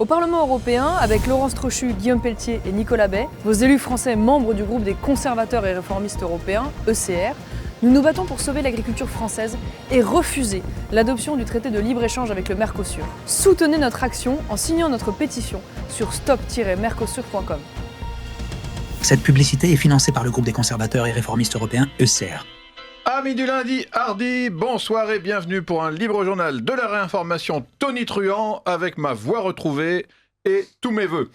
Au Parlement européen, avec Laurence Trochu, Guillaume Pelletier et Nicolas Bay, vos élus français membres du groupe des conservateurs et réformistes européens, ECR, nous nous battons pour sauver l'agriculture française et refuser l'adoption du traité de libre-échange avec le Mercosur. Soutenez notre action en signant notre pétition sur stop-mercosur.com. Cette publicité est financée par le groupe des conservateurs et réformistes européens, ECR. Amis du lundi, hardi, bonsoir et bienvenue pour un libre journal de la réinformation tonitruant avec ma voix retrouvée et tous mes vœux.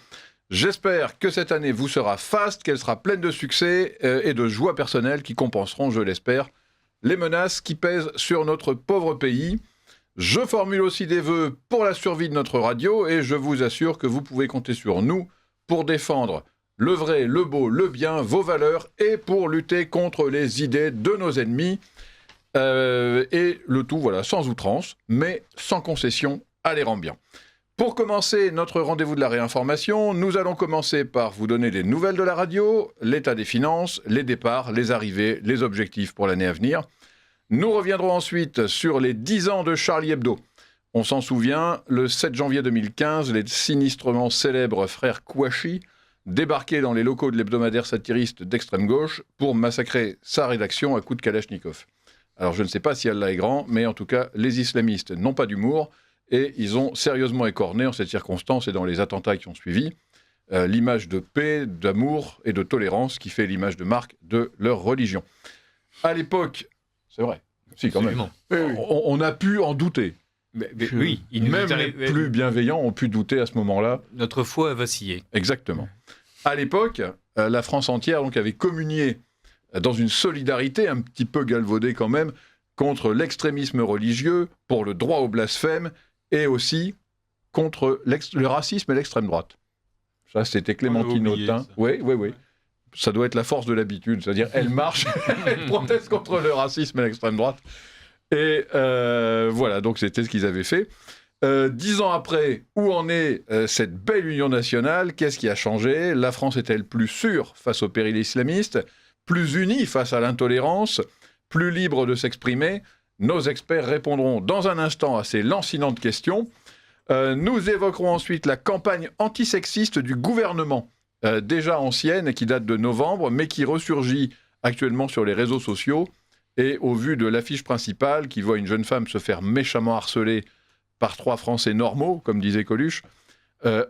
J'espère que cette année vous sera faste, qu'elle sera pleine de succès et de joie personnelle qui compenseront, je l'espère, les menaces qui pèsent sur notre pauvre pays. Je formule aussi des vœux pour la survie de notre radio et je vous assure que vous pouvez compter sur nous pour défendre le vrai, le beau, le bien, vos valeurs et pour lutter contre les idées de nos ennemis. Et le tout, voilà, sans outrance, mais sans concession, à les rendre bien. Pour commencer notre rendez-vous de la réinformation, nous allons commencer par vous donner les nouvelles de la radio, l'état des finances, les départs, les arrivées, les objectifs pour l'année à venir. Nous reviendrons ensuite sur les 10 ans de Charlie Hebdo. On s'en souvient, le 7 janvier 2015, les sinistrement célèbres frères Kouachi débarquaient dans les locaux de l'hebdomadaire satiriste d'extrême gauche pour massacrer sa rédaction à coups de Kalachnikov. Alors je ne sais pas si Allah est grand, mais en tout cas, les islamistes n'ont pas d'humour et ils ont sérieusement écorné en cette circonstance et dans les attentats qui ont suivi l'image de paix, d'amour et de tolérance qui fait l'image de marque de leur religion. À l'époque, c'est vrai, si quand même, on a pu en douter. Mais oui, même les plus bienveillants ont pu douter à ce moment-là. Notre foi a vacillé. Exactement. À l'époque, la France entière donc, avait communié dans une solidarité un petit peu galvaudée quand même contre l'extrémisme religieux, pour le droit au blasphème et aussi contre le racisme et l'extrême droite. Ça, c'était Clémentine Autain. Oui. Ça doit être la force de l'habitude, c'est-à-dire elle marche, elle proteste contre le racisme et l'extrême droite. Et voilà, donc c'était ce qu'ils avaient fait. 10 ans après, où en est cette belle union nationale ? Qu'est-ce qui a changé ? La France est-elle plus sûre face au péril islamiste ? Plus unie face à l'intolérance ? Plus libre de s'exprimer ? Nos experts répondront dans un instant à ces lancinantes questions. Nous évoquerons ensuite la campagne antisexiste du gouvernement, déjà ancienne et qui date de novembre, mais qui ressurgit actuellement sur les réseaux sociaux. Et au vu de l'affiche principale, qui voit une jeune femme se faire méchamment harceler par 3 Français normaux, comme disait Coluche,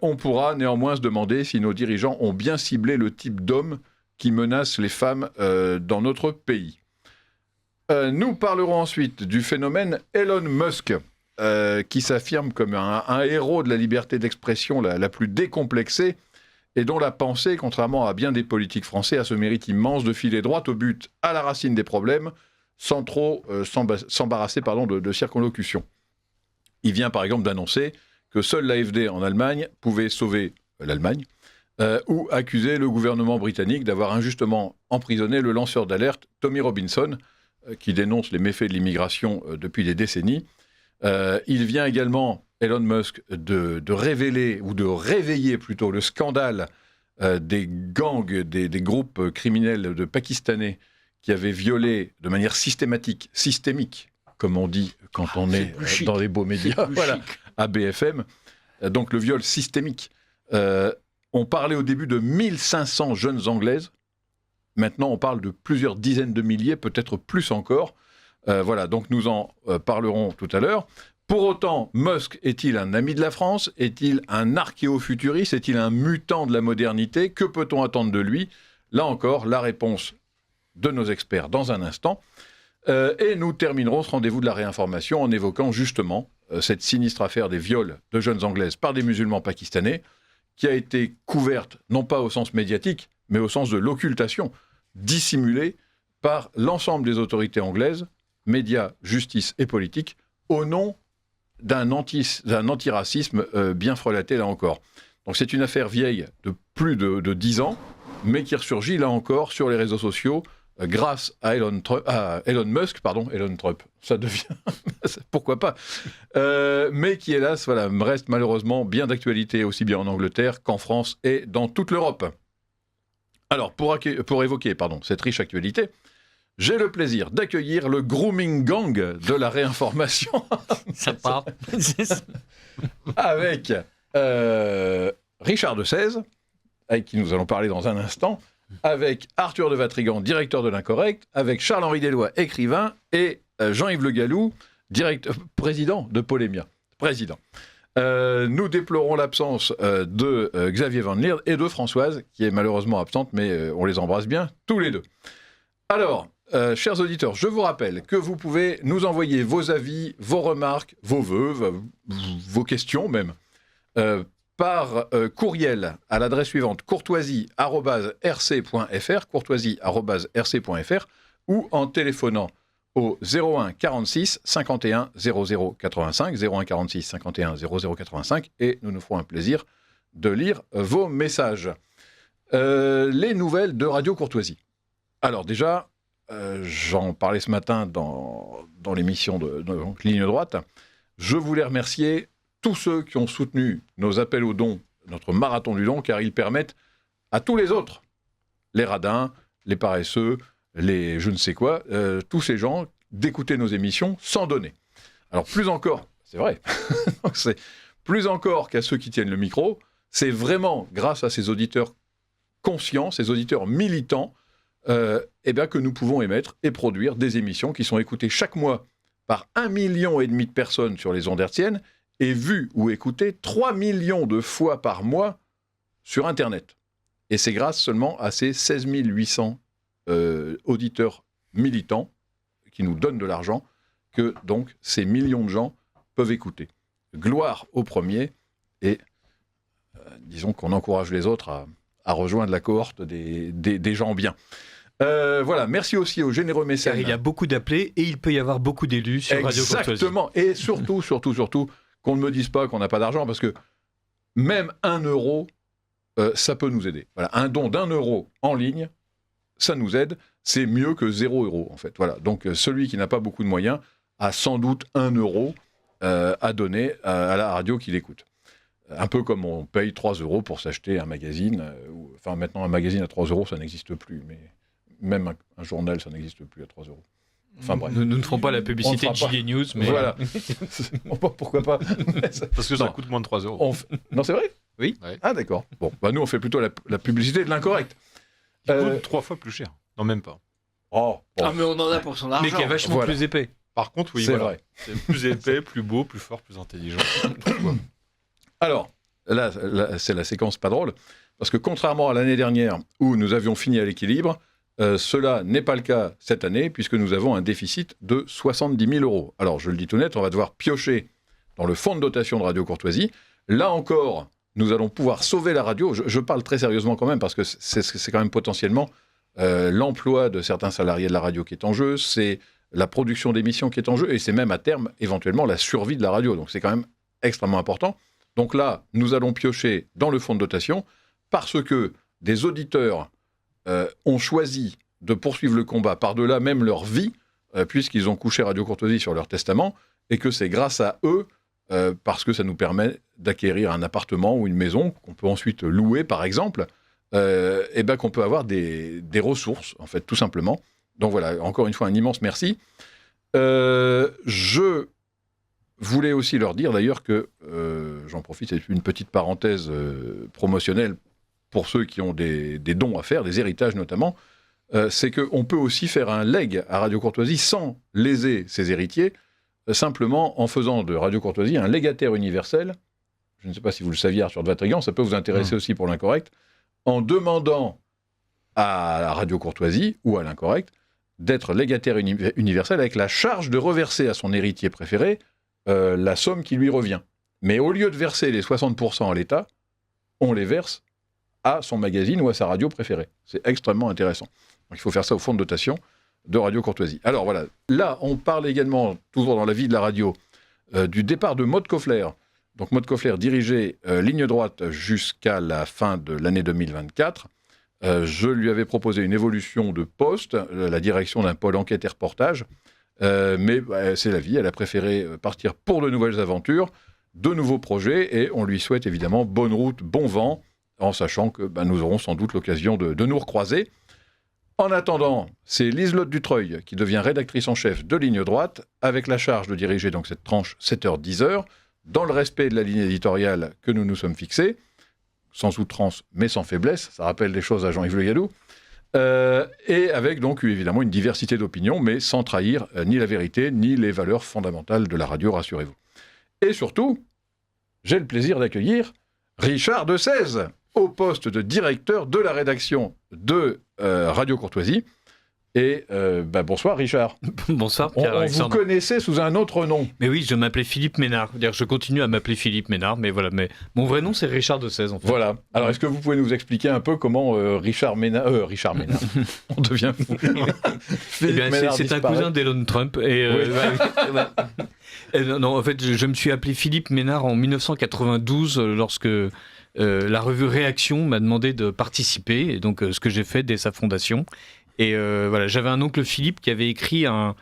on pourra néanmoins se demander si nos dirigeants ont bien ciblé le type d'homme qui menace les femmes dans notre pays. Nous parlerons ensuite du phénomène Elon Musk, qui s'affirme comme un héros de la liberté d'expression la plus décomplexée et dont la pensée, contrairement à bien des politiques français, a ce mérite immense de filer droit au but, à la racine des problèmes, sans trop s'embarrasser de circonlocution. Il vient par exemple d'annoncer que seule l'AfD en Allemagne pouvait sauver l'Allemagne ou accuser le gouvernement britannique d'avoir injustement emprisonné le lanceur d'alerte Tommy Robinson, qui dénonce les méfaits de l'immigration depuis des décennies. Il vient également, Elon Musk, de révéler, ou de réveiller plutôt, le scandale des gangs, des groupes criminels de Pakistanais qui avaient violé de manière systémique, comme on dit quand on est dans les beaux médias, voilà, à BFM. Donc le viol systémique. On parlait au début de 1500 jeunes Anglaises. Maintenant, on parle de plusieurs dizaines de milliers, peut-être plus encore. Voilà, donc nous en parlerons tout à l'heure. Pour autant, Musk est-il un ami de la France ? Est-il un archéofuturiste ? Est-il un mutant de la modernité ? Que peut-on attendre de lui ? Là encore, la réponse de nos experts dans un instant. Et nous terminerons ce rendez-vous de la réinformation en évoquant justement cette sinistre affaire des viols de jeunes Anglaises par des musulmans pakistanais, qui a été couverte, non pas au sens médiatique, mais au sens de l'occultation, dissimulée par l'ensemble des autorités anglaises, médias, justice et politique, au nom d'un antiracisme bien frelaté là encore. Donc c'est une affaire vieille de plus de 10 ans, mais qui ressurgit là encore sur les réseaux sociaux grâce à Elon Musk, ça devient, pourquoi pas, mais qui hélas reste malheureusement bien d'actualité aussi bien en Angleterre qu'en France et dans toute l'Europe. Alors pour évoquer cette riche actualité, j'ai le plaisir d'accueillir le grooming gang de la réinformation. Ça part. Avec Richard de Sèze, avec qui nous allons parler dans un instant, avec Arthur de Vatrigan, directeur de l'Incorrect, avec Charles-Henri Deslois, écrivain, et Jean-Yves Le Gallou, président de Polémia. Président. Nous déplorons l'absence de Xavier Van Lierde et de Françoise, qui est malheureusement absente, mais on les embrasse bien, tous les deux. Alors, chers auditeurs, je vous rappelle que vous pouvez nous envoyer vos avis, vos remarques, vos vœux, vos questions même, par courriel à l'adresse suivante, courtoisie@rc.fr, ou en téléphonant au 01 46 51 00 85, 01 46 51 00 85, et nous nous ferons un plaisir de lire vos messages. Les nouvelles de Radio Courtoisie. Alors déjà, j'en parlais ce matin dans l'émission de Ligne Droite, je voulais remercier tous ceux qui ont soutenu nos appels aux dons, notre marathon du don, car ils permettent à tous les autres, les radins, les paresseux, les je ne sais quoi, tous ces gens, d'écouter nos émissions sans donner. Alors plus encore, c'est vrai, c'est plus encore qu'à ceux qui tiennent le micro, c'est vraiment grâce à ces auditeurs conscients, ces auditeurs militants, que nous pouvons émettre et produire des émissions qui sont écoutées chaque mois par 1,5 million de personnes sur les ondes hertziennes et vues ou écoutées 3 millions de fois par mois sur Internet. Et c'est grâce seulement à ces 16 800 auditeurs militants qui nous donnent de l'argent que donc ces millions de gens peuvent écouter. Gloire aux premiers, et disons qu'on encourage les autres à rejoindre la cohorte des gens bien. Voilà, merci aussi aux généreux mécènes. Car il y a beaucoup d'appelés et il peut y avoir beaucoup d'élus sur Radio Courtoisie. Exactement, et surtout, qu'on ne me dise pas qu'on n'a pas d'argent, parce que même 1 euro, ça peut nous aider. Voilà, un don d'1 euro en ligne, ça nous aide, c'est mieux que 0 euro en fait. Voilà, donc celui qui n'a pas beaucoup de moyens a sans doute 1 euro à donner à la radio qu'il écoute. Un peu comme on paye 3 euros pour s'acheter un magazine, enfin maintenant un magazine à 3 euros ça n'existe plus, mais même un journal ça n'existe plus à 3 euros. Enfin bref. Nous ne ferons pas la publicité de JD News, mais... Voilà. Pourquoi pas. Parce que ça coûte moins de 3 euros. Non, c'est vrai ? Oui. Ouais. Ah d'accord. Bon, nous on fait plutôt la publicité de l'Incorrect. Il coûte 3 fois plus cher. Non, même pas. Oh, bon. Ah, mais on en a pour son argent. Mais qui est vachement plus épais. Par contre, oui, c'est voilà. vrai. C'est plus épais, plus beau, plus fort, plus intelligent. Alors, là, c'est la séquence pas drôle, parce que contrairement à l'année dernière où nous avions fini à l'équilibre, cela n'est pas le cas cette année, puisque nous avons un déficit de 70 000 euros. Alors, je le dis tout net, on va devoir piocher dans le fonds de dotation de Radio Courtoisie. Là encore, nous allons pouvoir sauver la radio. Je parle très sérieusement quand même, parce que c'est quand même potentiellement l'emploi de certains salariés de la radio qui est en jeu, c'est la production d'émissions qui est en jeu, et c'est même à terme, éventuellement, la survie de la radio. Donc c'est quand même extrêmement important. Donc là, nous allons piocher dans le fonds de dotation, parce que des auditeurs ont choisi de poursuivre le combat par-delà même leur vie, puisqu'ils ont couché Radio Courtoisie sur leur testament, et que c'est grâce à eux, parce que ça nous permet d'acquérir un appartement ou une maison qu'on peut ensuite louer, par exemple, qu'on peut avoir des ressources, en fait, tout simplement. Donc voilà, encore une fois, un immense merci. Je voulais aussi leur dire, d'ailleurs, que, j'en profite, c'est une petite parenthèse promotionnelle pour ceux qui ont des dons à faire, des héritages notamment, c'est qu'on peut aussi faire un leg à Radio Courtoisie sans léser ses héritiers, simplement en faisant de Radio Courtoisie un légataire universel. Je ne sais pas si vous le saviez, Arthur de Vatrigan, ça peut vous intéresser aussi pour l'Incorrect, en demandant à la Radio Courtoisie ou à l'Incorrect d'être légataire universel avec la charge de reverser à son héritier préféré la somme qui lui revient. Mais au lieu de verser les 60% à l'État, on les verse à son magazine ou à sa radio préférée. C'est extrêmement intéressant. Donc il faut faire ça au fonds de dotation de Radio Courtoisie. Alors voilà, là on parle également, toujours dans la vie de la radio, du départ de Maud Koffler. Donc Maud Koffler dirigeait Ligne Droite jusqu'à la fin de l'année 2024. Je lui avais proposé une évolution de poste, la direction d'un pôle enquête et reportage, mais c'est la vie, elle a préféré partir pour de nouvelles aventures, de nouveaux projets, et on lui souhaite évidemment bonne route, bon vent, en sachant que nous aurons sans doute l'occasion de nous recroiser. En attendant, c'est Liselotte Dutreuil qui devient rédactrice en chef de Ligne Droite, avec la charge de diriger donc cette tranche 7h-10h, dans le respect de la ligne éditoriale que nous nous sommes fixés, sans outrance mais sans faiblesse, ça rappelle des choses à Jean-Yves Le Gallou, et avec donc évidemment une diversité d'opinions, mais sans trahir ni la vérité, ni les valeurs fondamentales de la radio, rassurez-vous. Et surtout, j'ai le plaisir d'accueillir Richard de Sèze, au poste de directeur de la rédaction de Radio Courtoisie. Et bonsoir Richard. Bonsoir On Pierre-Alexandre. vous connaissait sous un autre nom. Mais oui, je m'appelais Philippe Ménard. C'est-à-dire, je continue à m'appeler Philippe Ménard, mais voilà. Mais mon vrai nom, c'est Richard de Sèze, en fait. Voilà. Alors, est-ce que vous pouvez nous expliquer un peu comment Richard Ménard... On devient fou. Philippe Ménard c'est un disparaît. cousin d'Elon Trump. Et, non, en fait, je me suis appelé Philippe Ménard en 1992, lorsque la revue Réaction m'a demandé de participer, et donc ce que j'ai fait dès sa fondation. Et voilà, j'avais un oncle Philippe qui avait écrit un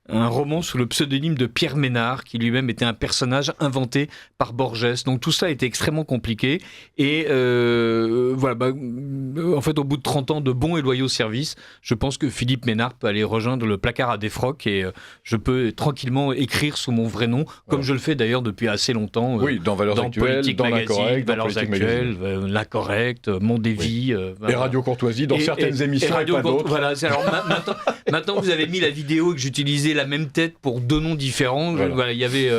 roman sous le pseudonyme de Pierre Ménard, qui lui-même était un personnage inventé par Borges. Donc tout ça était extrêmement compliqué. Et voilà, en fait, au bout de 30 ans de bons et loyaux services, je pense que Philippe Ménard peut aller rejoindre le placard à défroques et je peux tranquillement écrire sous mon vrai nom, comme je le fais d'ailleurs depuis assez longtemps. Oui, dans Valeurs Actuelles, Politique dans Magazine, L'Incorrect, dans Valeurs Politique Actuelles, Magazine. L'Incorrect, Mondévie. Et Radio Courtoisie, dans certaines émissions et pas d'autres. Voilà, alors maintenant vous avez mis la vidéo et que j'utilisais la même tête pour deux noms différents. Voilà, il y avait...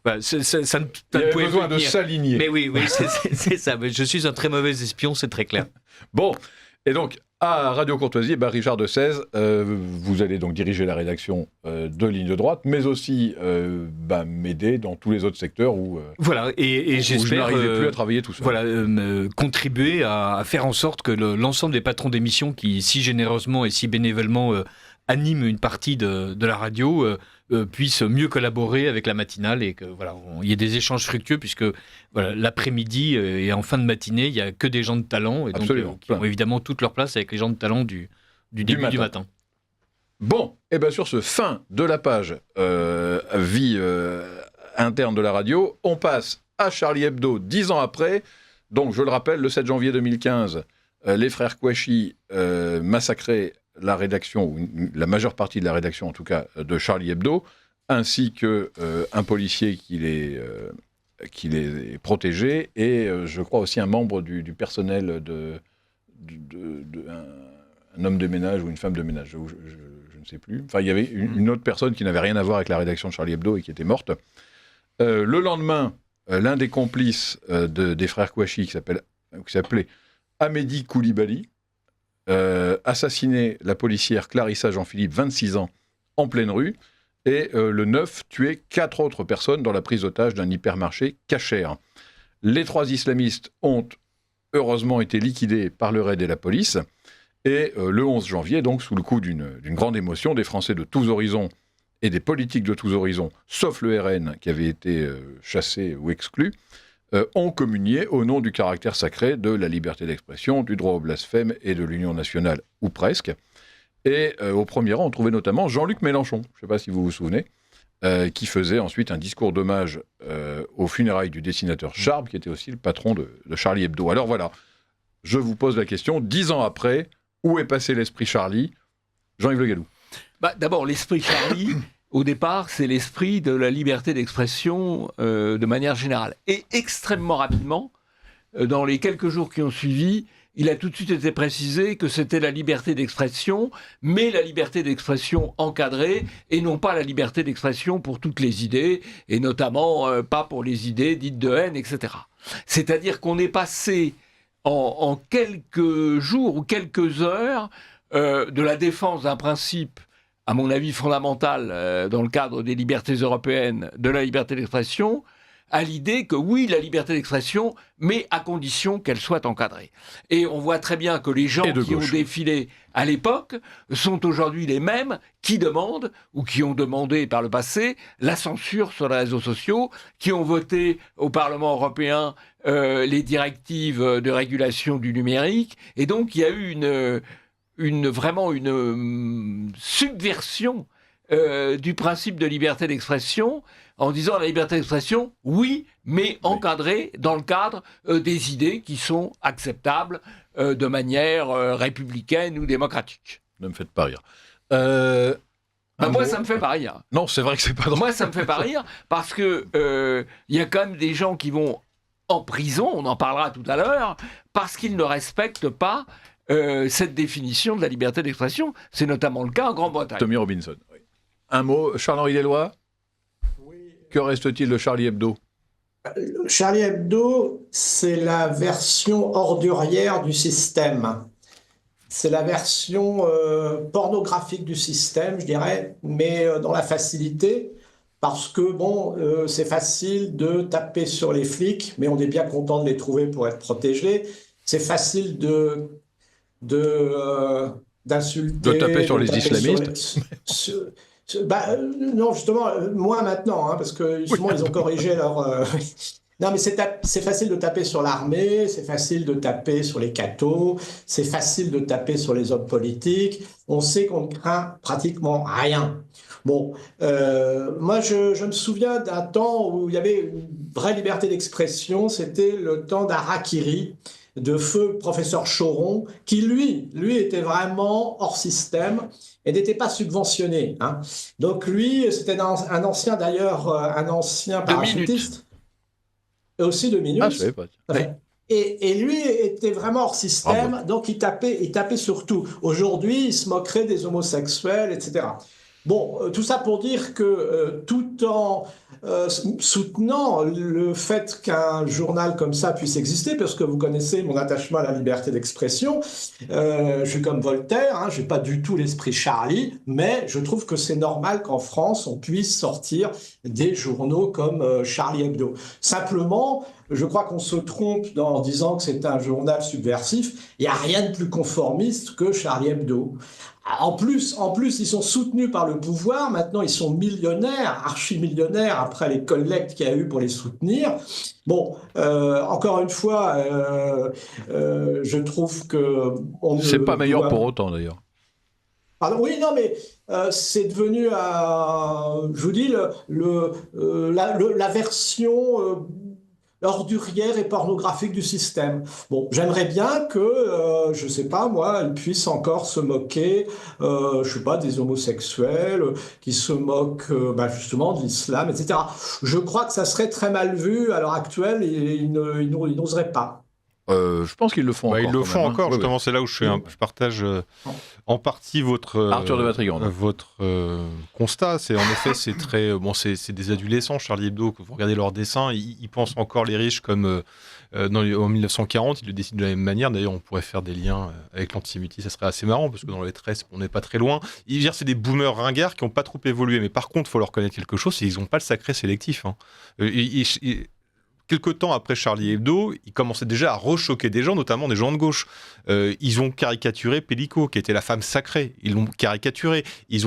Voilà, ça il y avait besoin de s'aligner. Mais oui, c'est ça. Mais je suis un très mauvais espion, c'est très clair. Bon, et donc, à Radio Courtoisie, Richard de Sèze, vous allez donc diriger la rédaction de Ligne de Droite, mais aussi m'aider dans tous les autres secteurs où, voilà, et j'espère je n'arrivais plus à travailler tout seul. Voilà, contribuer à faire en sorte que l'ensemble des patrons d'émissions qui, si généreusement et si bénévolement, animent une partie de la radio, puissent mieux collaborer avec la matinale et que voilà, il y ait des échanges fructueux, puisque voilà, l'après-midi et en fin de matinée, il n'y a que des gens de talent et donc, qui ont évidemment toute leur place avec les gens de talent du début du matin. Bon, et bien sur ce fin de la page vie interne de la radio, on passe à Charlie Hebdo 10 ans après. Donc je le rappelle, le 7 janvier 2015, les frères Kouachi massacraient la rédaction, ou la majeure partie de la rédaction en tout cas, de Charlie Hebdo, ainsi qu'un policier qui les protégeait, et je crois aussi un membre du personnel, un homme de ménage ou une femme de ménage, je ne sais plus. Enfin, il y avait une autre personne qui n'avait rien à voir avec la rédaction de Charlie Hebdo et qui était morte. Le lendemain, l'un des complices des frères Kouachi, qui s'appelait Amédi Koulibaly, assassiné la policière Clarissa Jean-Philippe, 26 ans, en pleine rue, et le 9 tué 4 autres personnes dans la prise d'otage d'un hypermarché Cacher. Les 3 islamistes ont heureusement été liquidés par le RAID et la police, et le 11 janvier, donc sous le coup d'une grande émotion, des Français de tous horizons et des politiques de tous horizons, sauf le RN qui avait été chassé ou exclu, ont communié au nom du caractère sacré de la liberté d'expression, du droit au blasphème et de l'Union nationale, ou presque. Et au premier rang, on trouvait notamment Jean-Luc Mélenchon, je ne sais pas si vous vous souvenez, qui faisait ensuite un discours d'hommage aux funérailles du dessinateur Charb, qui était aussi le patron de Charlie Hebdo. Alors voilà, je vous pose la question, 10 ans après, où est passé l'esprit Charlie ? Jean-Yves Le Gallou. D'abord, l'esprit Charlie... Au départ, c'est l'esprit de la liberté d'expression de manière générale. Et extrêmement rapidement, dans les quelques jours qui ont suivi, il a tout de suite été précisé que c'était la liberté d'expression, mais la liberté d'expression encadrée, et non pas la liberté d'expression pour toutes les idées, et notamment pas pour les idées dites de haine, etc. C'est-à-dire qu'on est passé en quelques jours ou quelques heures de la défense d'un principe, à mon avis fondamental, dans le cadre des libertés européennes, de la liberté d'expression, à l'idée que oui, la liberté d'expression, mais à condition qu'elle soit encadrée. Et on voit très bien que les gens qui ont défilé à l'époque sont aujourd'hui les mêmes qui demandent, ou qui ont demandé par le passé, la censure sur les réseaux sociaux, qui ont voté au Parlement européen les directives de régulation du numérique. Et donc, il y a eu vraiment une subversion du principe de liberté d'expression, en disant la liberté d'expression, oui, mais encadrée dans le cadre des idées qui sont acceptables de manière républicaine ou démocratique. Ne me faites pas rire. Moi, ça me fait pas rire. Non, c'est vrai que c'est pas drôle. Moi, ça me fait pas rire parce que y a quand même des gens qui vont en prison, on en parlera tout à l'heure, parce qu'ils ne respectent pas cette définition de la liberté d'expression. C'est notamment le cas en Grande-Bretagne. Tommy Robinson. Oui. Un mot, Charles-Henri Deslois. Oui. Que reste-t-il de Charlie Hebdo? Charlie Hebdo, c'est la version ordurière du système. C'est la version pornographique du système, je dirais, mais dans la facilité, parce que, c'est facile de taper sur les flics, mais on est bien content de les trouver pour être protégés. C'est facile d'insulter... De taper sur les islamistes. Non, justement, moins maintenant, parce que justement, ils ont corrigé leur... Non, mais c'est facile de taper sur l'armée, c'est facile de taper sur les cathos, c'est facile de taper sur les hommes politiques. On sait qu'on ne craint pratiquement rien. Bon, moi, je me souviens d'un temps où il y avait une vraie liberté d'expression, c'était le temps d'Harakiri, de feu professeur Choron, qui, lui était vraiment hors système et n'était pas subventionné. Donc, lui, c'était un ancien, d'ailleurs, un ancien parachutiste. Et aussi 2 minutes. Ah, je savais pas. Et lui était vraiment hors système, donc il tapait sur tout. Aujourd'hui, il se moquerait des homosexuels, etc. Bon, tout ça pour dire que tout en soutenant le fait qu'un journal comme ça puisse exister, parce que vous connaissez mon attachement à la liberté d'expression, je suis comme Voltaire, je n'ai pas du tout l'esprit Charlie, mais je trouve que c'est normal qu'en France, on puisse sortir des journaux comme Charlie Hebdo. Simplement, je crois qu'on se trompe en disant que c'est un journal subversif. Il n'y a rien de plus conformiste que Charlie Hebdo. En plus, ils sont soutenus par le pouvoir. Maintenant, ils sont millionnaires, archi-millionnaires, après les collectes qu'il y a eu pour les soutenir. Bon, encore une fois, je trouve que... C'est pas meilleur pour autant, d'ailleurs. Pardon, oui, non, mais c'est devenu, je vous dis, la version... ordurière et pornographique du système. Bon, j'aimerais bien que, je sais pas moi, ils puissent encore se moquer, je sais pas, des homosexuels, qui se moquent justement de l'islam, etc. Je crois que ça serait très mal vu à l'heure actuelle et ils n'oseraient pas. Je pense qu'ils le font encore. Ils le font encore, justement, oui. c'est là où je partage en partie votre Arthur de Vatrigan. Votre constat. C'est en effet, c'est très c'est des adolescents. Charlie Hebdo, que vous regardez leurs dessins, ils pensent encore les riches comme en 1940. Ils le décident de la même manière. D'ailleurs, on pourrait faire des liens avec l'antisémitisme. Ça serait assez marrant parce que dans les traits, on n'est pas très loin. C'est des boomers ringards qui n'ont pas trop évolué. Mais par contre, il faut leur connaître quelque chose. C'est qu'ils n'ont pas le sacré sélectif. Quelque temps après Charlie Hebdo, ils commençaient déjà à rechoquer des gens, notamment des gens de gauche. Ils ont caricaturé Pellico, qui était la femme sacrée. Ils l'ont caricaturé. Ils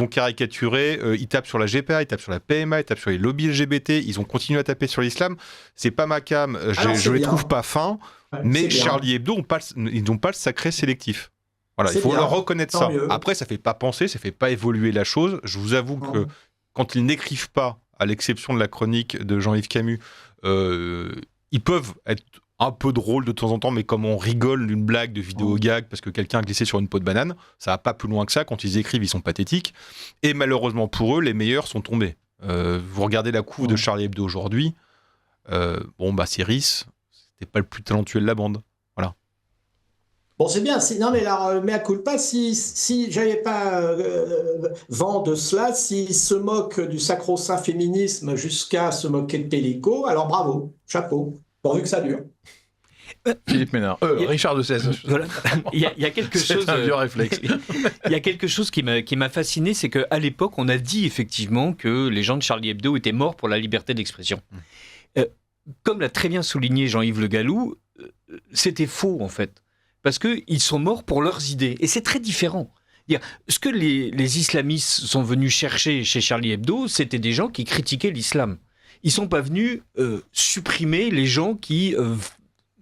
tapent sur la GPA, ils tapent sur la PMA, ils tapent sur les lobbies LGBT. Ils ont continué à taper sur l'islam. C'est pas ma cam. Je les trouve pas fins. Ouais, mais Charlie Hebdo, ils n'ont pas le sacré sélectif. Voilà, il faut leur reconnaître ça. Mieux. Après, ça fait pas penser, ça fait pas évoluer la chose. Je vous avoue que quand ils n'écrivent pas, à l'exception de la chronique de Jean-Yves Camus, ils peuvent être un peu drôles de temps en temps, mais comme on rigole d'une blague de vidéo gag parce que quelqu'un a glissé sur une peau de banane, ça va pas plus loin que ça. Quand ils écrivent, ils sont pathétiques. Et malheureusement pour eux, les meilleurs sont tombés. Vous regardez la couve de Charlie Hebdo aujourd'hui, Cyrus, c'était pas le plus talentueux de la bande. Voilà. Bon, c'est bien. Non, mais alors, mea culpa, si j'avais pas vent de cela, s'ils se moquent du sacro-saint féminisme jusqu'à se moquer de Pellico, alors bravo, chapeau, pourvu que ça dure. Philippe Ménard, Richard de Sèze. Voilà. Il y a quelque chose. C'est un vieux réflexe. Il y a quelque chose qui m'a fasciné, c'est qu'à l'époque, on a dit effectivement que les gens de Charlie Hebdo étaient morts pour la liberté d'expression. Comme l'a très bien souligné Jean-Yves Le Gallou, c'était faux en fait. Parce qu'ils sont morts pour leurs idées. Et c'est très différent. Ce que les islamistes sont venus chercher chez Charlie Hebdo, c'était des gens qui critiquaient l'islam. Ils ne sont pas venus supprimer les gens qui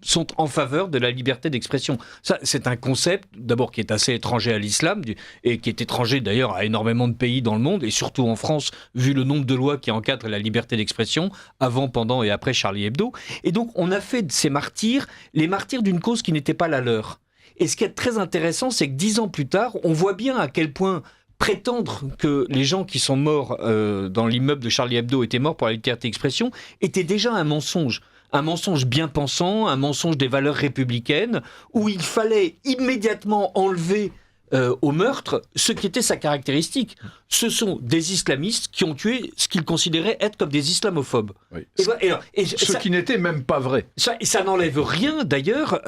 sont en faveur de la liberté d'expression. Ça, c'est un concept, d'abord, qui est assez étranger à l'islam, et qui est étranger d'ailleurs à énormément de pays dans le monde, et surtout en France, vu le nombre de lois qui encadrent la liberté d'expression, avant, pendant et après Charlie Hebdo. Et donc, on a fait de ces martyrs les martyrs d'une cause qui n'était pas la leur. Et ce qui est très intéressant, c'est que 10 ans plus tard, on voit bien à quel point, prétendre que les gens qui sont morts dans l'immeuble de Charlie Hebdo étaient morts pour la liberté d'expression était déjà un mensonge. Un mensonge bien pensant, un mensonge des valeurs républicaines, où il fallait immédiatement enlever au meurtre ce qui était sa caractéristique. Ce sont des islamistes qui ont tué ce qu'ils considéraient être comme des islamophobes. Oui. Ce qui n'était même pas vrai. Ça n'enlève rien d'ailleurs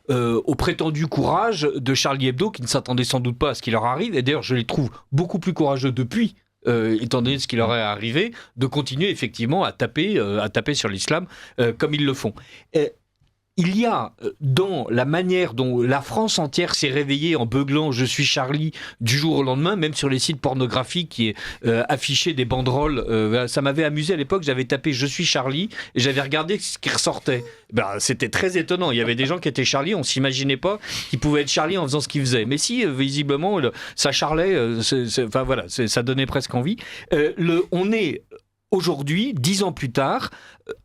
au prétendu courage de Charlie Hebdo, qui ne s'attendait sans doute pas à ce qui leur arrive, et d'ailleurs je les trouve beaucoup plus courageux depuis, étant donné ce qui leur est arrivé, de continuer effectivement à taper sur l'islam comme ils le font. Il y a dans la manière dont la France entière s'est réveillée en beuglant « Je suis Charlie » du jour au lendemain, même sur les sites pornographiques qui affichaient des banderoles. Ça m'avait amusé à l'époque, j'avais tapé « Je suis Charlie » et j'avais regardé ce qui ressortait. C'était très étonnant. Il y avait des gens qui étaient Charlie, on ne s'imaginait pas qu'ils pouvaient être Charlie en faisant ce qu'ils faisaient. Mais si, visiblement, ça charlait, ça donnait presque envie. On est aujourd'hui, 10 ans plus tard,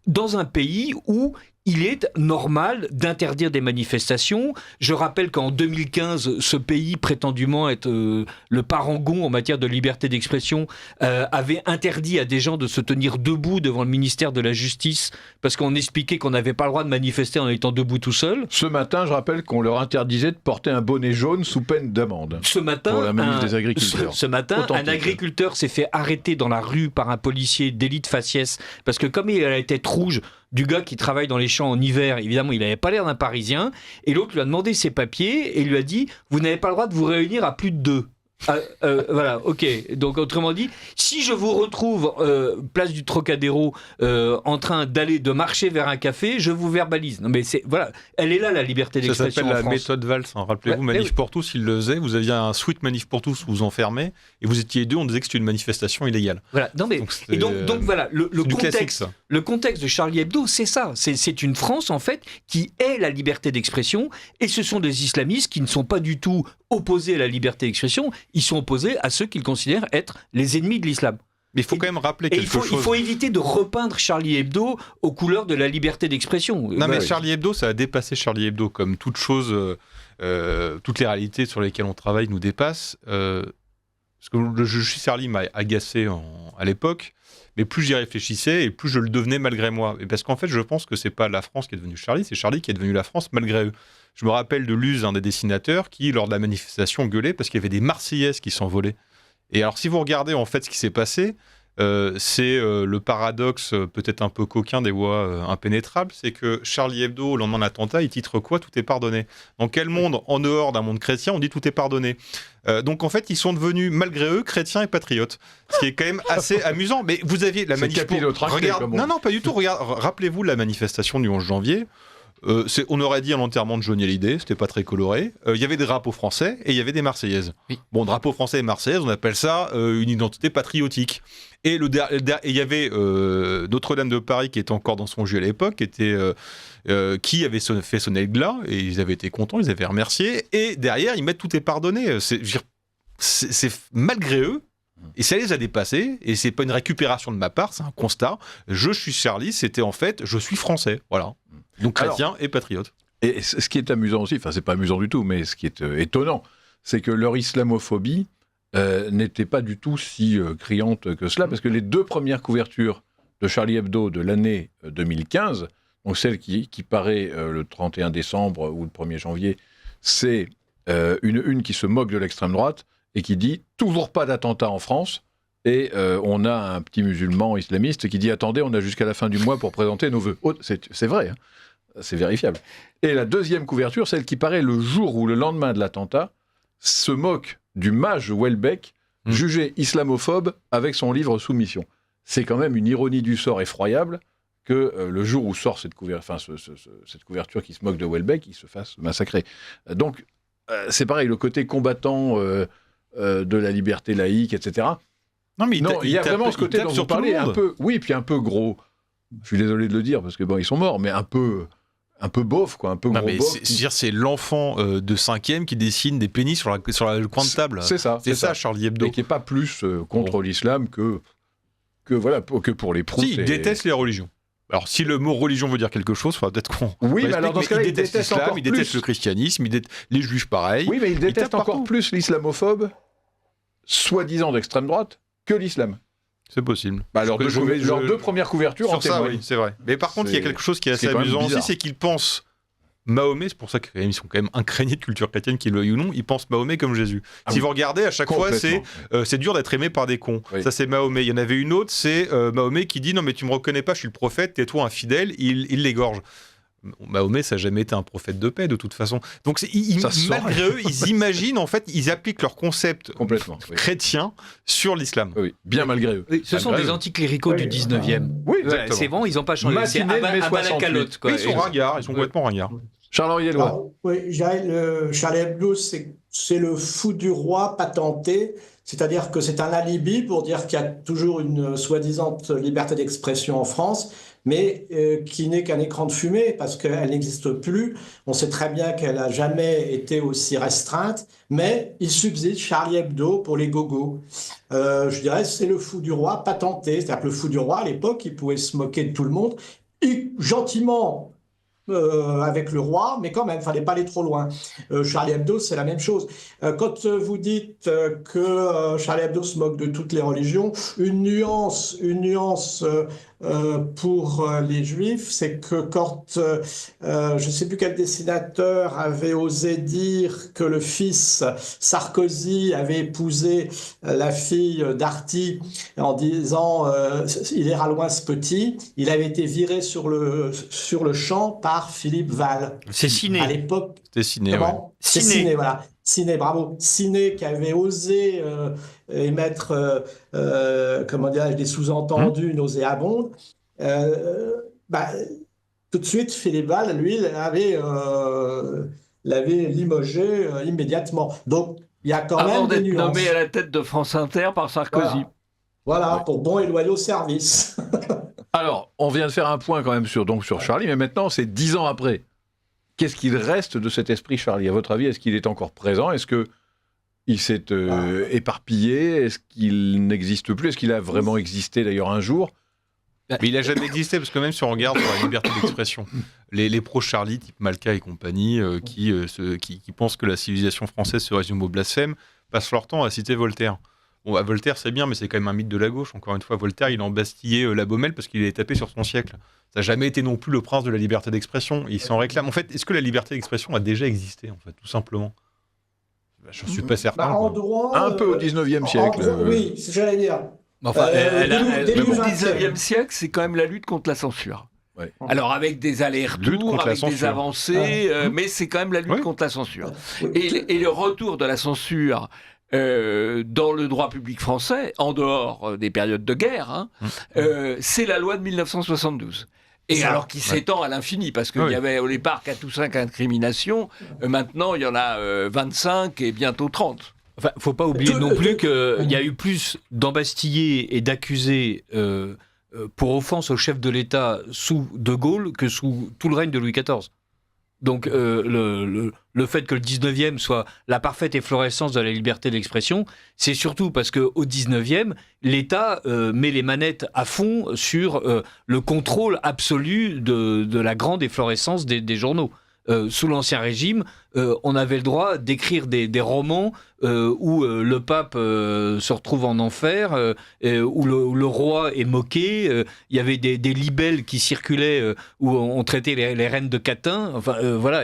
dans un pays où il est normal d'interdire des manifestations. Je rappelle qu'en 2015, ce pays, prétendument être le parangon en matière de liberté d'expression, avait interdit à des gens de se tenir debout devant le ministère de la Justice parce qu'on expliquait qu'on n'avait pas le droit de manifester en étant debout tout seul. Ce matin, je rappelle qu'on leur interdisait de porter un bonnet jaune sous peine d'amende. Ce matin, pour la manif des agriculteurs. Ce matin, un agriculteur s'est fait arrêter dans la rue par un policier délit de faciès parce que comme il a la tête rouge du gars qui travaille dans les champs en hiver, évidemment, il n'avait pas l'air d'un Parisien, et l'autre lui a demandé ses papiers et lui a dit « Vous n'avez pas le droit de vous réunir à plus de 2 ». Voilà, ok. Donc, autrement dit, si je vous retrouve place du Trocadéro en train de marcher vers un café, je vous verbalise. Non, mais voilà, elle est là la liberté d'expression. Ça s'appelle la méthode Valls. Rappelez-vous, Manif pour tous, il le faisait. Vous aviez un suite Manif pour tous, vous enfermez, et vous étiez deux. On disait que c'était une manifestation illégale. Voilà. Non, mais donc voilà, le contexte de Charlie Hebdo, c'est ça. C'est une France en fait qui est la liberté d'expression, et ce sont des islamistes qui ne sont pas du tout opposés à la liberté d'expression. Ils sont opposés à ceux qu'ils considèrent être les ennemis de l'islam. Mais il faut quand même rappeler quelque chose. Il faut éviter de repeindre Charlie Hebdo aux couleurs de la liberté d'expression. Non, mais Charlie Hebdo, ça a dépassé Charlie Hebdo. Comme toute chose, toutes les réalités sur lesquelles on travaille nous dépassent. Parce que le Je suis Charlie m'a agacé à l'époque, mais plus j'y réfléchissais et plus je le devenais malgré moi. Et parce qu'en fait, je pense que c'est pas la France qui est devenue Charlie, c'est Charlie qui est devenu la France malgré eux. Je me rappelle de Luz, un des dessinateurs, qui, lors de la manifestation, gueulait parce qu'il y avait des Marseillaises qui s'envolaient. Et alors, si vous regardez en fait ce qui s'est passé, c'est le paradoxe peut-être un peu coquin des voix impénétrables, c'est que Charlie Hebdo, au lendemain de l'attentat, il titre quoi ? Tout est pardonné. Dans quel monde, en dehors d'un monde chrétien, on dit tout est pardonné ? Donc en fait, ils sont devenus, malgré eux, chrétiens et patriotes. Ce qui est quand même assez amusant. Mais vous aviez la manifestation... Non, pas du tout. Rappelez-vous la manifestation du 11 janvier. On aurait dit un enterrement de Johnny Hallyday, c'était pas très coloré. Il y avait des drapeaux français et il y avait des Marseillaises. Oui. Bon, drapeaux français et Marseillaises, on appelle ça une identité patriotique. Et il y avait Notre-Dame de Paris qui était encore dans son jus à l'époque, qui avait fait sonner le glas, et ils avaient été contents, ils avaient remercié. Et derrière, ils mettent tout est pardonné. C'est malgré eux. Et ça les a dépassés, et c'est pas une récupération de ma part, c'est un constat. Je suis Charlie, c'était en fait je suis français, voilà. Donc chrétien et patriote. Et ce qui est amusant aussi, enfin c'est pas amusant du tout, mais ce qui est étonnant, c'est que leur islamophobie n'était pas du tout si criante que cela, parce que les deux premières couvertures de Charlie Hebdo de l'année 2015, donc celle qui paraît le 31 décembre ou le 1er janvier, c'est une qui se moque de l'extrême droite, et qui dit « toujours pas d'attentat en France », et on a un petit musulman islamiste qui dit « attendez, on a jusqu'à la fin du mois pour présenter nos vœux ». C'est vrai, hein, c'est vérifiable. Et la deuxième couverture, celle qui paraît le jour ou le lendemain de l'attentat, se moque du mage Houellebecq, jugé islamophobe avec son livre « Soumission ». C'est quand même une ironie du sort effroyable que le jour où sort cette couverture qui se moque de Houellebecq, il se fasse massacrer. Donc, c'est pareil, le côté combattant... de la liberté laïque, etc. Non, mais il y a vraiment ce côté dont vous parlez, un peu, oui, puis un peu gros. Je suis désolé de le dire parce que bon, ils sont morts, mais un peu beauf, quoi, un peu gros beauf. C'est l'enfant de 5e qui dessine des pénis sur le coin de table. C'est ça, Charlie Hebdo. Et qui n'est pas plus contre l'islam que pour les proutes. Si, il déteste les religions. Alors, si le mot religion veut dire quelque chose, il faudra peut-être qu'on... Oui, mais alors dans ce cas-là, il déteste l'islam, il déteste le christianisme, les juifs pareil. Oui, mais il déteste encore plus l'islamophobe soi-disant d'extrême droite que l'islam. C'est possible. Leurs deux premières couvertures en sur ça, témoignent. oui, c'est vrai. Mais par contre, il y a quelque chose qui est assez amusant aussi, c'est qu'ils pensent Mahomet, c'est pour ça qu'ils sont quand même imprégnés de culture chrétienne, qu'ils le veuillent ou non, ils pensent Mahomet comme Jésus. Si vous regardez, à chaque fois, c'est dur d'être aimé par des cons. Oui. Ça, c'est Mahomet. Il y en avait une autre, c'est Mahomet qui dit « Non, mais tu me reconnais pas, je suis le prophète, tais-toi infidèle », il l'égorge. Mahomet, ça n'a jamais été un prophète de paix, de toute façon. Donc, malgré eux, ils imaginent, en fait, ils appliquent leur concept chrétien sur l'islam. Oui, bien malgré eux. Oui, ce sont des anticléricaux du 19e. Oui, exactement. C'est bon, ils n'ont pas changé. C'est à la calotte, quoi. Ils sont ringards, ils sont complètement ringards. Charles-Henri Éloy. Oui, Charlie Hebdo, c'est le fou du roi patenté, c'est-à-dire que c'est un alibi pour dire qu'il y a toujours une soi-disant liberté d'expression en France, mais qui n'est qu'un écran de fumée parce qu'elle n'existe plus. On sait très bien qu'elle n'a jamais été aussi restreinte, mais il subsiste Charlie Hebdo pour les gogos. Je dirais c'est le fou du roi patenté, c'est-à-dire que le fou du roi, à l'époque, il pouvait se moquer de tout le monde, gentiment, avec le roi, mais quand même, il ne fallait pas aller trop loin. Charlie Hebdo, c'est la même chose. Quand vous dites que Charlie Hebdo se moque de toutes les religions, une nuance pour les Juifs, c'est que quand, je ne sais plus quel dessinateur avait osé dire que le fils Sarkozy avait épousé la fille d'Arty en disant il ira loin ce petit, il avait été viré sur le champ par Philippe Val. C'est Ciné. À l'époque. C'était Ciné, ouais. C'est Ciné, voilà. Ciné, bravo. Ciné qui avait osé émettre, comment dirais-je, des sous-entendus nauséabonds. Tout de suite, Philippe Val, lui, l'avait limogé immédiatement. Donc, il y a quand même des nuances. Nommé à la tête de France Inter par Sarkozy. Voilà, pour bon et loyaux service. Alors, on vient de faire un point quand même sur Charlie, mais maintenant, c'est 10 ans après. Qu'est-ce qu'il reste de cet esprit Charlie ? À votre avis, est-ce qu'il est encore présent ? Est-ce qu'il s'est éparpillé ? Est-ce qu'il n'existe plus ? Est-ce qu'il a vraiment existé d'ailleurs un jour ? Mais il n'a jamais existé, parce que même si on regarde sur la liberté d'expression, les pro-Charlie, type Malka et compagnie, qui pensent que la civilisation française se résume au blasphème, passent leur temps à citer Voltaire. Bon, Voltaire, c'est bien, mais c'est quand même un mythe de la gauche. Encore une fois, Voltaire, il a embastillé la Baumelle parce qu'il est tapé sur son siècle. Ça n'a jamais été non plus le prince de la liberté d'expression. Il s'en réclame. En fait, est-ce que la liberté d'expression a déjà existé, en fait, tout simplement ? Je ne suis pas certain. Un peu au 19e siècle. Oui, j'allais dire. Enfin, le 19e siècle, c'est quand même la lutte contre la censure. Ouais. Alors, avec des allers-retours, avec des avancées, mais c'est quand même la lutte contre la censure. Et le retour de la censure dans le droit public français, en dehors des périodes de guerre, c'est la loi de 1972. Et alors qui s'étend à l'infini, parce qu'il y avait au départ 4 ou 5 incriminations, maintenant il y en a 25 et bientôt 30. Enfin, faut pas oublier non plus qu'il y a eu plus d'embastillés et d'accusés pour offense au chef de l'État sous De Gaulle que sous tout le règne de Louis XIV. Donc le fait que le 19e soit la parfaite efflorescence de la liberté d'expression, c'est surtout parce qu'au 19e, l'État met les manettes à fond sur le contrôle absolu de la grande efflorescence des journaux. Sous l'Ancien Régime, on avait le droit d'écrire des romans où le pape se retrouve en enfer, où le roi est moqué. Il y avait des libelles qui circulaient où on traitait les reines de catin. Enfin, voilà.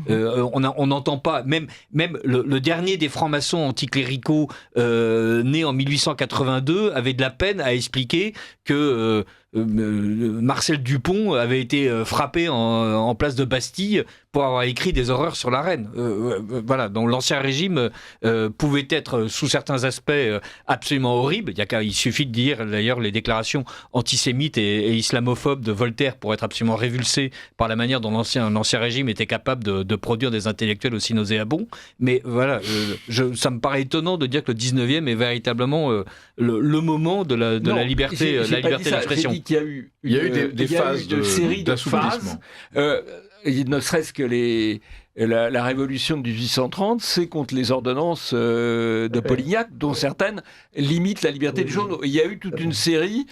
On n'entend pas. Même le dernier des francs-maçons anticléricaux, né en 1882, avait de la peine à expliquer que Marcel Dupont avait été frappé en place de Bastille pour avoir écrit des horreurs sur la reine. Voilà, donc l'Ancien Régime pouvait être, sous certains aspects, absolument horrible. Il suffit de dire, d'ailleurs, les déclarations antisémites et islamophobes de Voltaire pour être absolument révulsé par la manière dont l'Ancien Régime était capable de produire des intellectuels aussi nauséabonds. Mais voilà, ça me paraît étonnant de dire que le 19e est véritablement le moment de la liberté d'expression. J'ai dit qu'il y a eu des phases de série de phases. Ne serait-ce que la révolution de 1830, c'est contre les ordonnances de Polignac, dont certaines limitent la liberté des journaux. Il y a eu toute une série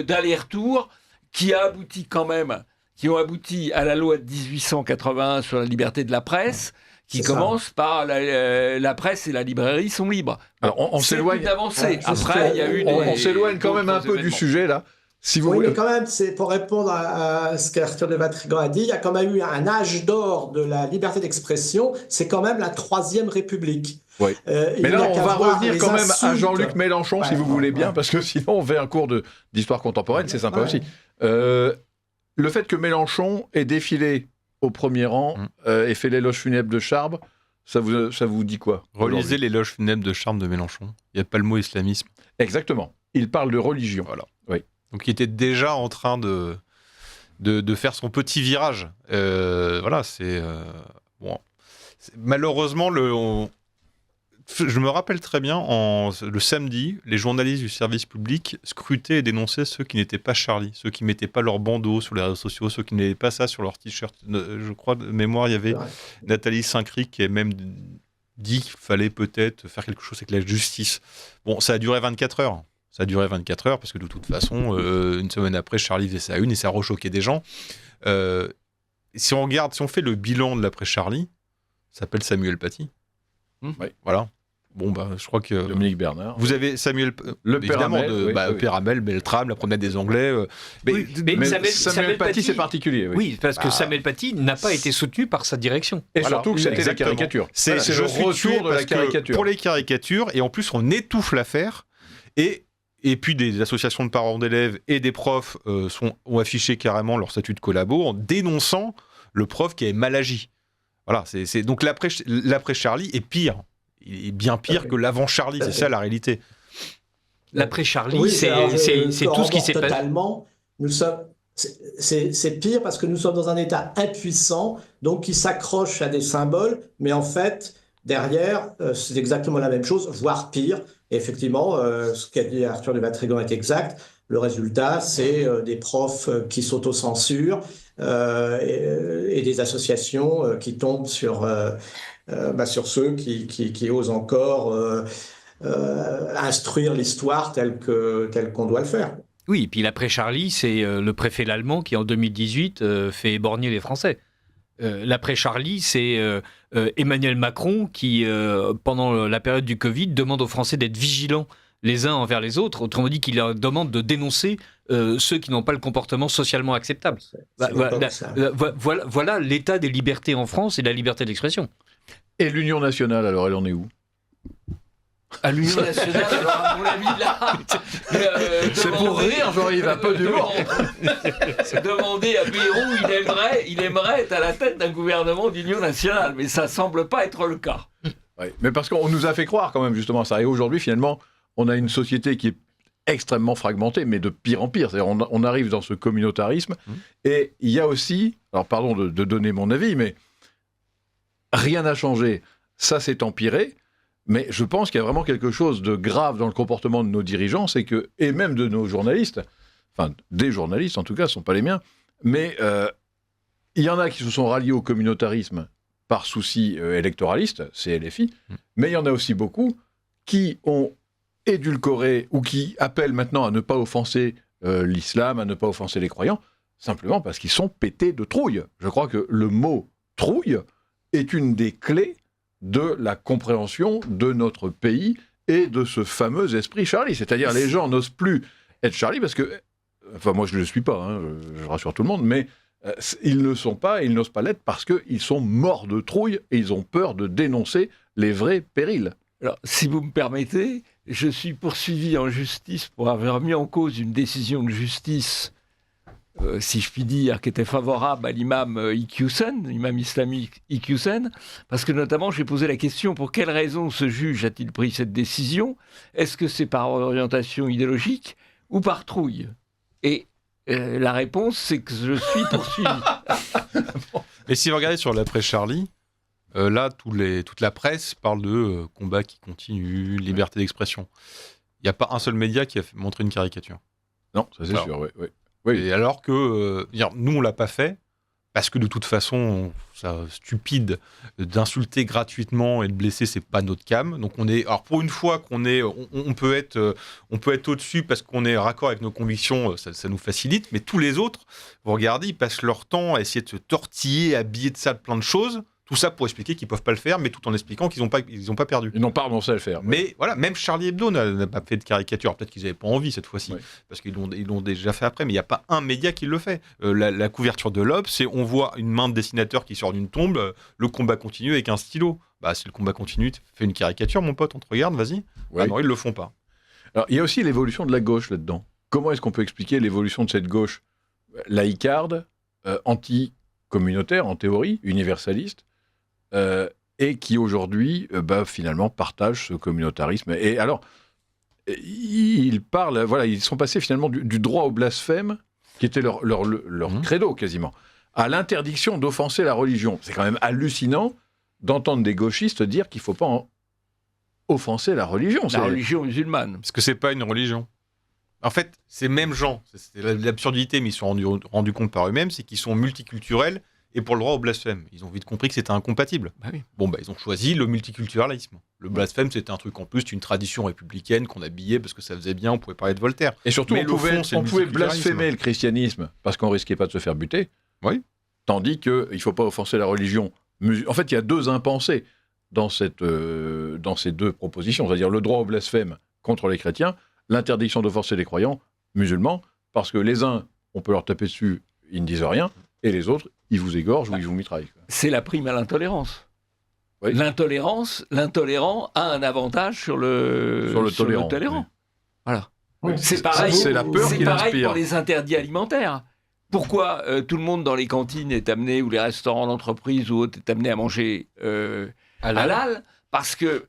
d'allers-retours qui ont abouti à la loi de 1881 sur la liberté de la presse, qui C'est ça. commence par la presse et la librairie sont libres. Alors, on C'est s'éloigne. une avancée. Ah, Après, il y a eu On s'éloigne quand même un d'autres peu du événements. sujet là. Si vous Oui, voulez. mais quand même, c'est pour répondre à ce qu'Arthur de Vatrigan a dit, il y a quand même eu un âge d'or de la liberté d'expression, c'est quand même la Troisième République. Oui. Il Mais n'y là, a on qu'à va voir revenir les quand même à insultes. Jean-Luc Mélenchon, si Ouais, vous voulez bien, ouais. parce que sinon on fait un cours d'histoire contemporaine, c'est sympa Ouais. aussi. Le fait que Mélenchon ait défilé au premier rang et fait l'éloge funèbre de Charbre, ça vous dit quoi Relisez aujourd'hui l'éloge funèbre de Charme de Mélenchon. Il n'y a pas le mot islamisme. Exactement. Il parle de religion. Voilà. Oui. Donc il était déjà en train de faire son petit virage. Voilà, c'est... bon. Malheureusement, je me rappelle très bien, le samedi, les journalistes du service public scrutaient et dénonçaient ceux qui n'étaient pas Charlie, ceux qui ne mettaient pas leur bandeau sur les réseaux sociaux, ceux qui n'avaient pas ça sur leur t-shirt. Je crois, de mémoire, il y avait Ouais. Nathalie Saint-Cric qui a même dit qu'il fallait peut-être faire quelque chose avec la justice. Bon, ça a duré 24 heures. Ça a duré 24 heures parce que de toute façon, une semaine après, Charlie faisait sa une et ça a rechoqué des gens. Si on fait le bilan de l'après-Charlie, ça s'appelle Samuel Paty. Oui. Voilà. Bon, bah, je crois que... Dominique Bernard. Vous avez Samuel... Le père évidemment, Hamel, oui, oui. Père Hamel, Beltrame, la promenade des Anglais... mais, Oui, mais Mais Samuel Paty, Paty, c'est particulier. Oui. Oui, parce que Samuel Paty n'a pas été soutenu par sa direction. Et Voilà. surtout que c'était la Exactement. caricature. C'est Voilà, je le suis tué retour de la parce que caricature. pour les caricatures, et en plus on étouffe l'affaire, et puis des associations de parents d'élèves et des profs ont affiché carrément leur statut de collabo en dénonçant le prof qui avait mal agi. Voilà, donc l'après Charlie est pire. Il est bien pire que l'avant Charlie, c'est ça la réalité. L'après Charlie, Oui, c'est alors, tout ce qui s'est passé. totalement. C'est pire parce que nous sommes dans un état impuissant, donc qui s'accroche à des symboles, mais en fait, derrière, c'est exactement la même chose, voire pire. Et effectivement, ce qu'a dit Arthur de Vatrigan est exact. Le résultat, c'est des profs qui s'autocensurent et des associations qui tombent sur ceux qui osent encore instruire l'histoire telle qu'on doit le faire. Oui, et puis l'après Charlie, c'est le préfet Lallemand qui, en 2018, fait éborgner les Français. L'après Charlie, c'est Emmanuel Macron qui, pendant la période du Covid, demande aux Français d'être vigilants les uns envers les autres. Autrement dit, qu'il leur demande de dénoncer ceux qui n'ont pas le comportement socialement acceptable. Voilà l'état des libertés en France et de la liberté d'expression. Et l'Union nationale, alors, elle en est où? À l'Union nationale, alors à mon avis, là... C'est pour rire, Jean-Yves, un peu d'humour. Demander à Bayrou, il aimerait être à la tête d'un gouvernement d'union nationale, mais ça semble pas être le cas. Oui, mais parce qu'on nous a fait croire quand même justement ça. Et aujourd'hui, finalement, on a une société qui est extrêmement fragmentée, mais de pire en pire. C'est-à-dire on arrive dans ce communautarisme. Et il y a aussi, alors pardon de donner mon avis, mais rien n'a changé. Ça s'est empiré. Mais je pense qu'il y a vraiment quelque chose de grave dans le comportement de nos dirigeants, c'est que, et même de nos journalistes, enfin des journalistes en tout cas, ce ne sont pas les miens, mais il y en a qui se sont ralliés au communautarisme par souci électoraliste, c'est LFI, mais il y en a aussi beaucoup qui ont édulcoré ou qui appellent maintenant à ne pas offenser l'islam, à ne pas offenser les croyants, simplement parce qu'ils sont pétés de trouille. Je crois que le mot trouille est une des clés de la compréhension de notre pays et de ce fameux esprit Charlie. C'est-à-dire les gens n'osent plus être Charlie parce que, enfin moi je ne le suis pas, hein, je rassure tout le monde, mais ils ne sont pas, ils n'osent pas l'être parce qu'ils sont morts de trouille et ils ont peur de dénoncer les vrais périls. Alors, si vous me permettez, je suis poursuivi en justice pour avoir mis en cause une décision de justice, si je puis dire, qui était favorable à l'imam Iqiyoussen, l'imam islamique Iqiyoussen, parce que notamment j'ai posé la question pour quelle raison ce juge a-t-il pris cette décision? Est-ce que c'est par orientation idéologique ou par trouille? Et la réponse, c'est que je suis poursuivi. Et si vous regardez sur l'après Charlie, là, toute la presse parle de combat qui continue, liberté d'expression. Il n'y a pas un seul média qui a montré une caricature. Non, ça c'est Alors, sûr, oui. Et alors que nous, on ne l'a pas fait, parce que de toute façon, c'est stupide d'insulter gratuitement et de blesser, c'est pas notre cam. Donc alors pour une fois qu'on est, on peut être au-dessus parce qu'on est raccord avec nos convictions, ça nous facilite. Mais tous les autres, vous regardez, ils passent leur temps à essayer de se tortiller, habiller de ça de plein de choses. Tout ça pour expliquer qu'ils peuvent pas le faire, mais tout en expliquant qu'ils n'ont pas perdu. Ils n'ont pas renoncé à le faire. Mais voilà, même Charlie Hebdo n'a pas fait de caricature. Peut-être qu'ils n'avaient pas envie cette fois-ci, Ouais. parce qu'ils l'ont déjà fait après. Mais il n'y a pas un média qui le fait. La couverture de l'Obs, c'est on voit une main de dessinateur qui sort d'une tombe, le combat continue avec un stylo. Bah, si le combat continue, fais une caricature, mon pote, on te regarde, vas-y. Ouais. Ah non, ils le font pas. Alors, il y a aussi l'évolution de la gauche là-dedans. Comment est-ce qu'on peut expliquer l'évolution de cette gauche laïcarde, anti-communautaire en théorie, universaliste, et qui aujourd'hui, finalement, partage ce communautarisme. Et alors, ils parlent, voilà, ils sont passés finalement du droit au blasphème, qui était leur credo quasiment, à l'interdiction d'offenser la religion. C'est quand même hallucinant d'entendre des gauchistes dire qu'il ne faut pas offenser la religion. La religion musulmane. Parce que c'est pas une religion. En fait, ces mêmes gens, c'est l'absurdité, mais ils se sont rendus compte par eux-mêmes, c'est qu'ils sont multiculturels et pour le droit au blasphème. Ils ont vite compris que c'était incompatible. Bah oui. Bon, ils ont choisi le multiculturalisme. Le blasphème, c'était un truc en plus, une tradition républicaine qu'on habillait parce que ça faisait bien, on pouvait parler de Voltaire. Et surtout, Mais on le pouvait, fond, c'est le on pouvait multiculturalisme. blasphémer le christianisme parce qu'on risquait pas de se faire buter. Oui. Tandis qu'il ne faut pas offenser la religion. En fait, il y a deux impensés dans ces deux propositions, c'est-à-dire le droit au blasphème contre les chrétiens, l'interdiction d'offenser les croyants musulmans, parce que les uns, on peut leur taper dessus, ils ne disent rien, et les autres, ils vous égorgent ou ils vous mitraillent. C'est la prime à l'intolérance. Oui. L'intolérant a un avantage sur le tolérant. tolérant. Oui. Voilà. Oui. C'est pareil, C'est la peur qui c'est pareil l'inspire. pour les interdits alimentaires. Pourquoi tout le monde dans les cantines est amené, ou les restaurants d'entreprise ou autres, est amené à manger halal? Parce que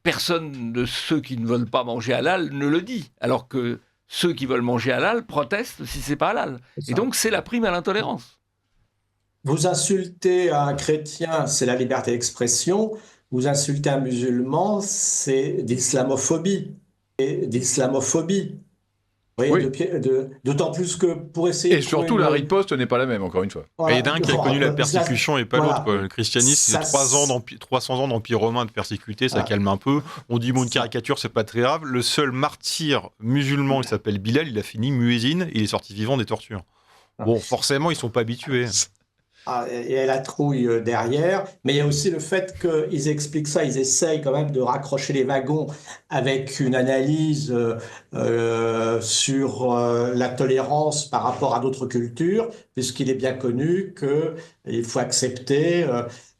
personne de ceux qui ne veulent pas manger halal ne le dit. Alors que ceux qui veulent manger halal protestent si c'est pas halal. Et donc c'est la prime à l'intolérance. Vous insultez un chrétien, c'est la liberté d'expression. Vous insultez un musulman, c'est d'islamophobie. Oui. D'autant plus que pour essayer Et surtout, la riposte n'est pas la même, encore une fois. Il y en a un qui a connu la persécution et pas voilà. l'autre, quoi. Le christianisme, c'est 300 ans d'empire romain de persécuter, ça calme un peu. On dit, une caricature, c'est pas très grave. Le seul martyr musulman, il s'appelle Bilal, il a fini muezzin, il est sorti vivant des tortures. Bon, forcément, ils sont pas habitués. Et la trouille derrière, mais il y a aussi le fait qu'ils expliquent ça, ils essayent quand même de raccrocher les wagons avec une analyse sur la tolérance par rapport à d'autres cultures, puisqu'il est bien connu qu'il faut accepter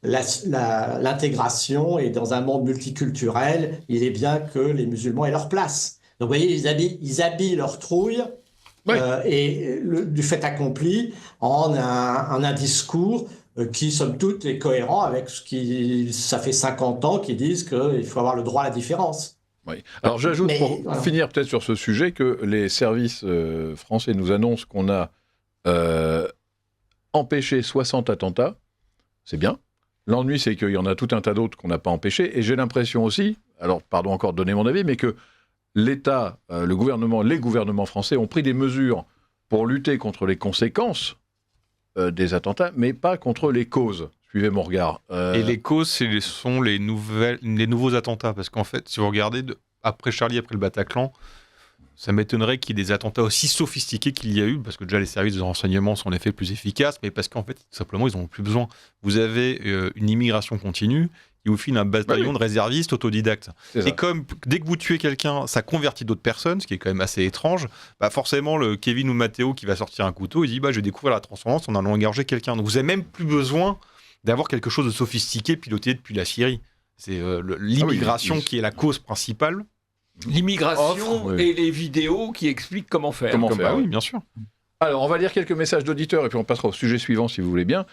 l'intégration, et dans un monde multiculturel, il est bien que les musulmans aient leur place. Donc vous voyez, ils habillent leur trouille. Oui. Et du fait accompli en un discours qui, somme toute, est cohérent avec ça fait 50 ans qu'ils disent qu'il faut avoir le droit à la différence. Oui. Alors j'ajoute, pour finir peut-être sur ce sujet, que les services français nous annoncent qu'on a empêché 60 attentats. C'est bien. L'ennui, c'est qu'il y en a tout un tas d'autres qu'on n'a pas empêchés. Et j'ai l'impression aussi, alors pardon encore de donner mon avis, mais que l'État, les gouvernements français ont pris des mesures pour lutter contre les conséquences des attentats, mais pas contre les causes. Suivez mon regard. Et les causes, ce sont les nouveaux attentats. Parce qu'en fait, si vous regardez, après Charlie, après le Bataclan, ça m'étonnerait qu'il y ait des attentats aussi sophistiqués qu'il y a eu, parce que déjà les services de renseignement sont en effet plus efficaces, mais parce qu'en fait, tout simplement, ils n'en ont plus besoin. Vous avez une immigration continue, qui vous file un bataillon de réservistes autodidactes. Et comme dès que vous tuez quelqu'un, ça convertit d'autres personnes, ce qui est quand même assez étrange, forcément, le Kevin ou Matteo qui va sortir un couteau, il dit je vais découvrir la transcendance en allant égorger quelqu'un. Donc vous n'avez même plus besoin d'avoir quelque chose de sophistiqué piloté depuis la Syrie. C'est l'immigration qui est la cause principale. L'immigration et les vidéos qui expliquent comment faire. Oui, bien sûr. Alors, on va lire quelques messages d'auditeurs et puis on passera au sujet suivant si vous voulez bien.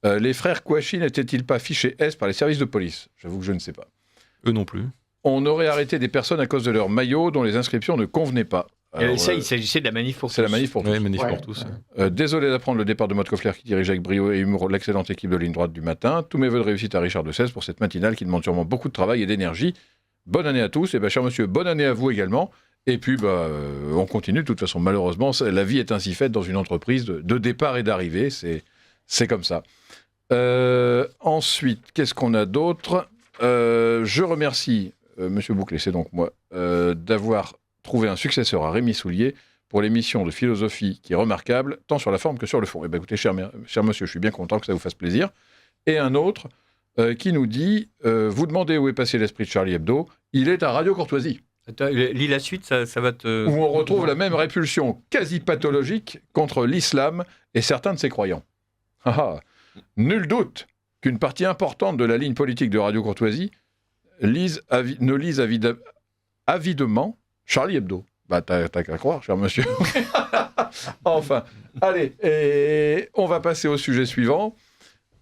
Les frères Kouachi n'étaient-ils pas fichés S par les services de police? J'avoue que je ne sais pas. Eux non plus. On aurait arrêté des personnes à cause de leur maillot dont les inscriptions ne convenaient pas. Alors, ça, il s'agissait de la manif pour tous. C'est la manif pour tous. Oui, manif pour tous. Désolé d'apprendre le départ de Maud Koffler qui dirige avec brio et humour l'excellente équipe de Ligne Droite du matin. Tous mes vœux de réussite à Richard de Sèze pour cette matinale qui demande sûrement beaucoup de travail et d'énergie. Bonne année à tous. Et cher monsieur, bonne année à vous également. Et puis, on continue. De toute façon, malheureusement, la vie est ainsi faite dans une entreprise de départ et d'arrivée. C'est comme ça. Ensuite, qu'est-ce qu'on a d'autre? Je remercie monsieur Bouclé, c'est donc moi, d'avoir trouvé un successeur à Rémi Soulier pour l'émission de philosophie qui est remarquable, tant sur la forme que sur le fond. Eh bien, écoutez, cher monsieur, je suis bien content que ça vous fasse plaisir. Et un autre qui nous dit vous demandez où est passé l'esprit de Charlie Hebdo, il est à Radio Courtoisie. Attends, lis la suite, ça va te... Où on retrouve la même répulsion quasi pathologique contre l'islam et certains de ses croyants. Nul doute qu'une partie importante de la ligne politique de Radio Courtoisie ne lise avidement Charlie Hebdo. Bah, t'as qu'à croire, cher monsieur. Enfin, allez, et on va passer au sujet suivant.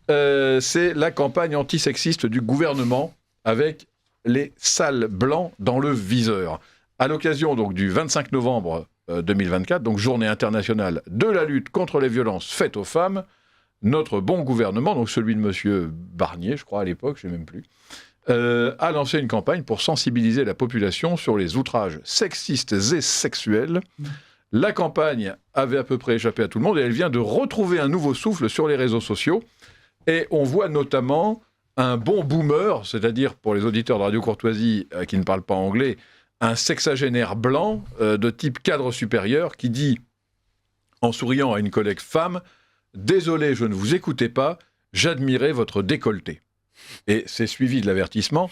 C'est la campagne antisexiste du gouvernement avec les sales blancs dans le viseur. À l'occasion donc du 25 novembre 2024, donc journée internationale de la lutte contre les violences faites aux femmes, notre bon gouvernement, donc celui de monsieur Barnier, je crois à l'époque, je ne sais même plus, a lancé une campagne pour sensibiliser la population sur les outrages sexistes et sexuels. La campagne avait à peu près échappé à tout le monde et elle vient de retrouver un nouveau souffle sur les réseaux sociaux. Et on voit notamment un bon boomer, c'est-à-dire pour les auditeurs de Radio Courtoisie qui ne parlent pas anglais, un sexagénaire blanc de type cadre supérieur qui dit, en souriant à une collègue femme, « Désolé, je ne vous écoutais pas, j'admirais votre décolleté ». Et c'est suivi de l'avertissement,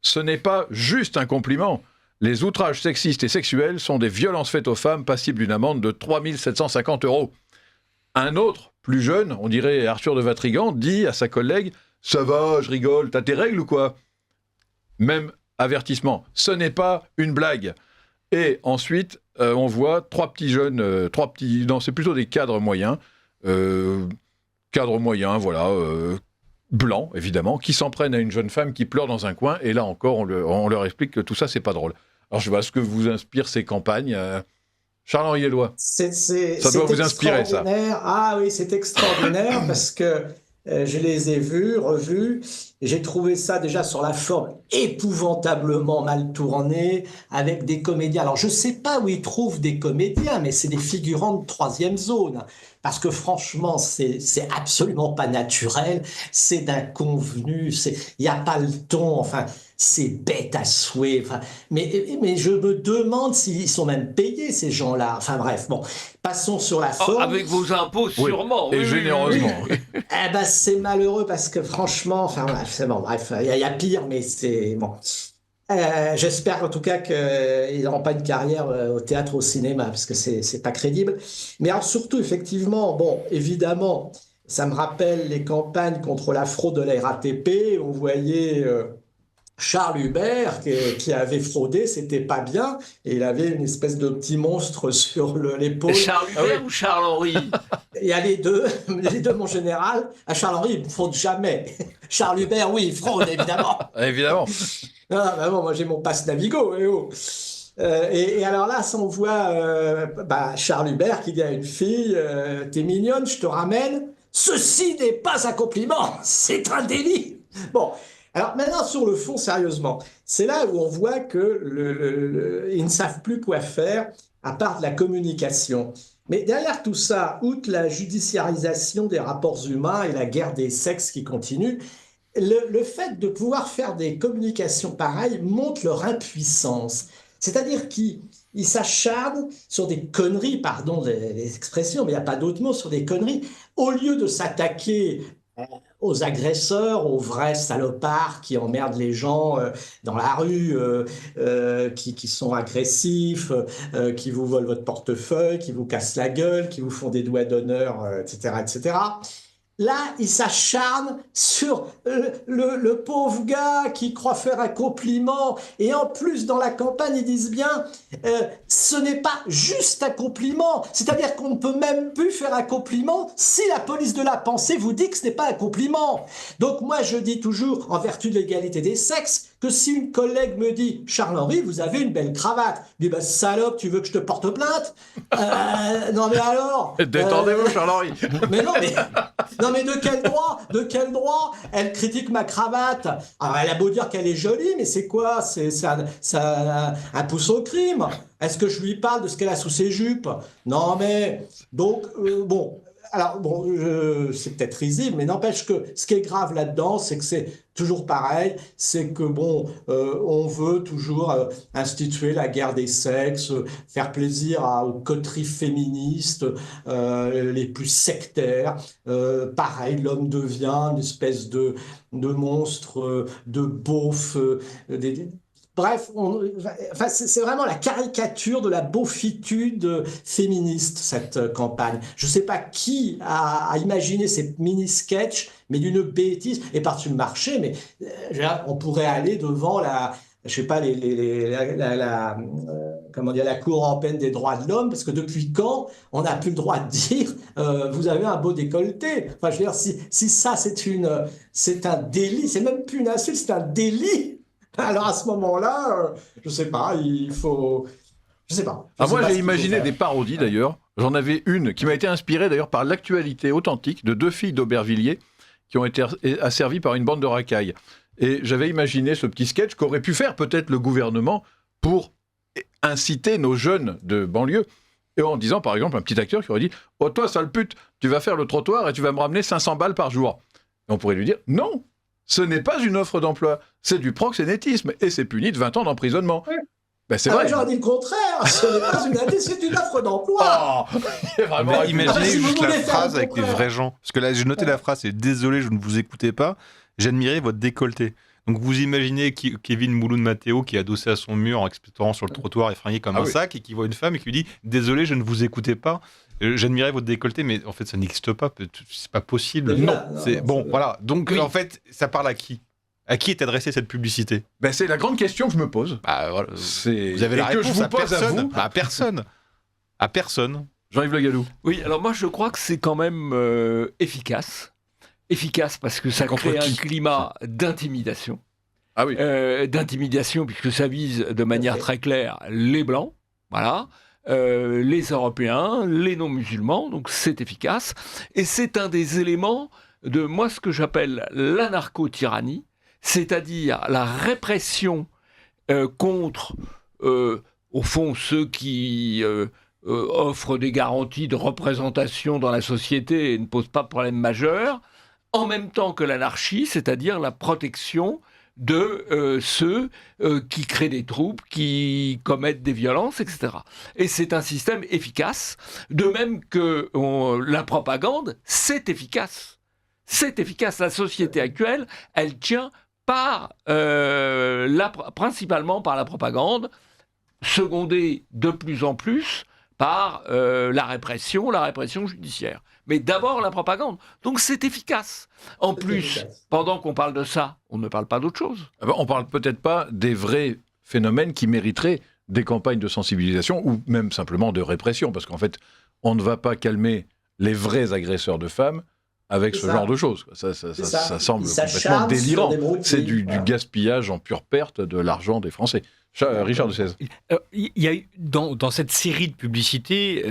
ce n'est pas juste un compliment. Les outrages sexistes et sexuels sont des violences faites aux femmes passibles d'une amende de 3 750 €. Un autre, plus jeune, on dirait Arthur de Vatrigan, dit à sa collègue « Ça va, je rigole, t'as tes règles ou quoi ?» Même avertissement, ce n'est pas une blague. Et ensuite, on voit trois petits jeunes, non, c'est plutôt des cadres moyens, blancs, évidemment, qui s'en prennent à une jeune femme qui pleure dans un coin, et là encore, on leur explique que tout ça, c'est pas drôle. Alors, je vois ce que vous inspire ces campagnes. Charles-Henri Éloy, ça doit vous inspirer, ça. Ah oui, c'est extraordinaire, parce que je les ai vus, revus, et j'ai trouvé ça déjà sur la forme épouvantablement mal tourné, avec des comédiens. Alors, je ne sais pas où ils trouvent des comédiens, mais c'est des figurants de troisième zone. Parce que franchement, c'est absolument pas naturel, c'est d'inconvenu, il n'y a pas le ton, enfin, c'est bête à souhait. Enfin, mais je me demande s'ils sont même payés, ces gens-là. Enfin bref, bon, passons sur la forme. Avec vos impôts, sûrement. Et généreusement. Eh ben, c'est malheureux parce que franchement, enfin bref, c'est bon, bref, il y a pire, mais c'est bon. J'espère en tout cas qu'ils n'auront pas une carrière au théâtre ou au cinéma, parce que c'est pas crédible. Mais alors surtout, effectivement, bon, évidemment, ça me rappelle les campagnes contre la fraude de la RATP. On voyait Charles Hubert qui avait fraudé, c'était pas bien, et il avait une espèce de petit monstre sur l'épaule. Charles Hubert ou Charles-Henri? Il y a les deux, mon général. À Charles-Henri, il ne fraude jamais. Charles Hubert, oui, il fraude, évidemment. Évidemment. Ah, bah bon, moi j'ai mon passe Navigo. Et alors là, on voit Charles Hubert qui dit à une fille t'es mignonne, je te ramène. Ceci n'est pas un compliment, c'est un délit. Bon, alors maintenant sur le fond, sérieusement, c'est là où on voit que ils ne savent plus quoi faire à part de la communication. Mais derrière tout ça, outre la judiciarisation des rapports humains et la guerre des sexes qui continue, le fait de pouvoir faire des communications pareilles montre leur impuissance. C'est-à-dire qu'ils s'acharnent sur des conneries, pardon les expressions, mais il n'y a pas d'autre mot, sur des conneries, au lieu de s'attaquer aux agresseurs, aux vrais salopards qui emmerdent les gens dans la rue, qui sont agressifs, qui vous volent votre portefeuille, qui vous cassent la gueule, qui vous font des doigts d'honneur, etc., etc. Là, il s'acharne sur le pauvre gars qui croit faire un compliment. Et en plus, dans la campagne, ils disent bien, ce n'est pas juste un compliment. C'est-à-dire qu'on ne peut même plus faire un compliment si la police de la pensée vous dit que ce n'est pas un compliment. Donc moi, je dis toujours, en vertu de l'égalité des sexes, que si une collègue me dit « Charles-Henri, vous avez une belle cravate », je dis « Salope, tu veux que je te porte plainte ?» Non mais alors Détendez-vous, Charles-Henri. Mais non mais de quel droit elle critique ma cravate? Alors elle a beau dire qu'elle est jolie, mais c'est quoi? C'est un pouce au crime. Est-ce que je lui parle de ce qu'elle a sous ses jupes? Non mais, donc, bon... alors, bon, c'est peut-être risible, mais n'empêche que ce qui est grave là-dedans, c'est que c'est toujours pareil, c'est que, bon, on veut toujours instituer la guerre des sexes, faire plaisir aux coteries féministes les plus sectaires. Pareil, l'homme devient une espèce de monstre, de beauf, bref, enfin, c'est vraiment la caricature de la beaufitude féministe, cette campagne. Je ne sais pas qui a imaginé ces mini-sketchs, mais d'une bêtise, et par-dessus le marché, mais on pourrait aller devant je sais pas, comment dire, la Cour européenne des droits de l'homme, parce que depuis quand on n'a plus le droit de dire vous avez un beau décolleté. Enfin, je veux dire, si ça c'est un délit, c'est même plus une insulte, c'est un délit. Alors à ce moment-là, je sais pas, il faut, je sais pas. Moi, j'ai imaginé des parodies d'ailleurs. J'en avais une qui m'a été inspirée d'ailleurs par l'actualité authentique de 2 filles d'Aubervilliers qui ont été asservies par une bande de racailles. Et j'avais imaginé ce petit sketch qu'aurait pu faire peut-être le gouvernement pour inciter nos jeunes de banlieue. Et en disant par exemple un petit acteur qui aurait dit « Oh toi sale pute, tu vas faire le trottoir et tu vas me ramener 500 balles par jour. » Et on pourrait lui dire « Non, ce n'est pas une offre d'emploi, c'est du proxénétisme et c'est puni de 20 ans d'emprisonnement. Oui. » Ben c'est vrai. J'aurais dit le contraire, ce n'est pas une indemnité, c'est une offre d'emploi. Imaginez juste la phrase avec les vrais gens. Parce que là, j'ai noté la phrase, c'est « Désolé, je ne vous écoutais pas, j'admirais votre décolleté ». Donc vous imaginez Kevin Mouloud-Matteo qui est adossé à son mur en explorant sur le trottoir effrayé comme un sac et qui voit une femme et qui lui dit « Désolé, je ne vous écoutais pas, j'admirais votre décolleté », mais en fait ça n'existe pas, c'est pas possible. Voilà. Donc en fait, ça parle à qui ? À qui est adressée cette publicité ? C'est la grande question que je me pose. Voilà. Vous avez la réponse à personne. À personne. À personne. Jean-Yves Le Gallou. Oui, alors moi je crois que c'est quand même efficace. Efficace parce que ça crée un climat d'intimidation. Ah oui. D'intimidation puisque ça vise de manière très claire les Blancs, voilà, les Européens, les non-musulmans, donc c'est efficace. Et c'est un des éléments de moi ce que j'appelle l'anarcho-tyrannie, c'est-à-dire la répression contre, au fond, ceux qui offrent des garanties de représentation dans la société et ne posent pas de problème majeur, en même temps que l'anarchie, c'est-à-dire la protection de ceux qui créent des troubles, qui commettent des violences, etc. Et c'est un système efficace, de même que la propagande, c'est efficace. C'est efficace. La société actuelle, elle tient principalement par la propagande, secondée de plus en plus par la répression judiciaire. Mais d'abord la propagande. Donc c'est efficace. En plus, pendant qu'on parle de ça, on ne parle pas d'autre chose. On ne parle peut-être pas des vrais phénomènes qui mériteraient des campagnes de sensibilisation ou même simplement de répression, parce qu'en fait, on ne va pas calmer les vrais agresseurs de femmes avec ce genre de choses. Ça semble complètement délirant. C'est du gaspillage en pure perte de l'argent des Français. Richard de Sèze. Il y a eu, dans cette série de publicités,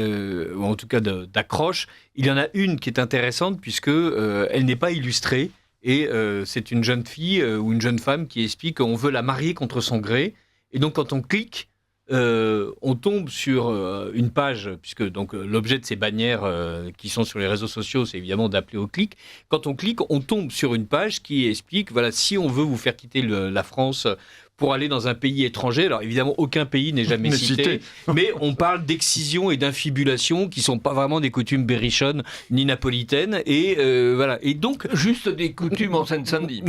ou en tout cas d'accroches, il y en a une qui est intéressante puisque elle n'est pas illustrée et c'est une jeune fille ou une jeune femme qui explique qu'on veut la marier contre son gré. Et donc quand on clique, on tombe sur une page, puisque donc l'objet de ces bannières qui sont sur les réseaux sociaux, c'est évidemment d'appeler au clic. Quand on clique, on tombe sur une page qui explique, voilà, si on veut vous faire quitter la France pour aller dans un pays étranger, alors évidemment aucun pays n'est jamais cité, mais on parle d'excision et d'infibulation qui sont pas vraiment des coutumes berrichonnes ni napolitaines, et voilà. Et donc juste des coutumes en Seine-Saint-Denis.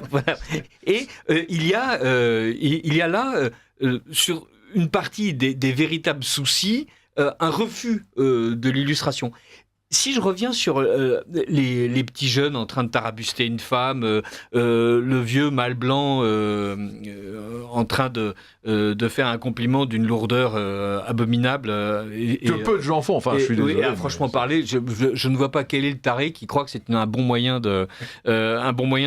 Voilà. Et il y a là sur une partie des véritables soucis, un refus de l'illustration. Si je reviens sur les petits jeunes en train de tarabuster une femme, le vieux mâle blanc en train de faire un compliment d'une lourdeur abominable. Que peu de gens font, enfin je suis désolé. À franchement parler, je ne vois pas quel est le taré qui croit que c'est un bon moyen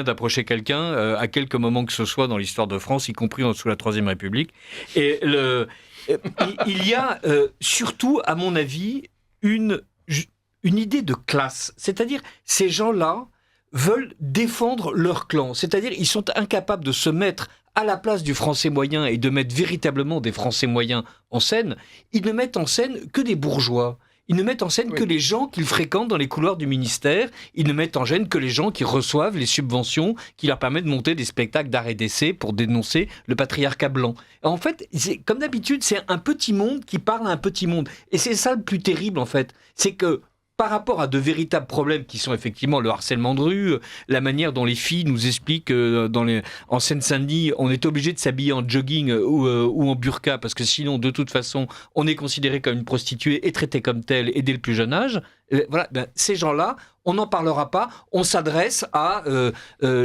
d'approcher quelqu'un à quelque moment que ce soit dans l'histoire de France, y compris sous la Troisième République. Et il y a surtout, à mon avis, une idée de classe, c'est-à-dire ces gens-là veulent défendre leur clan, c'est-à-dire ils sont incapables de se mettre à la place du français moyen et de mettre véritablement des français moyens en scène. Ils ne mettent en scène que des bourgeois. Ils ne mettent en scène que les gens qu'ils fréquentent dans les couloirs du ministère. Ils ne mettent en scène que les gens qui reçoivent les subventions qui leur permettent de monter des spectacles d'art et d'essai pour dénoncer le patriarcat blanc. En fait, comme d'habitude, c'est un petit monde qui parle à un petit monde. Et c'est ça le plus terrible, en fait. C'est que par rapport à de véritables problèmes qui sont effectivement le harcèlement de rue, la manière dont les filles nous expliquent en Seine-Saint-Denis, on est obligé de s'habiller en jogging ou en burqa parce que sinon, de toute façon, on est considéré comme une prostituée et traité comme telle et dès le plus jeune âge. Voilà, ces gens-là, on n'en parlera pas. On s'adresse à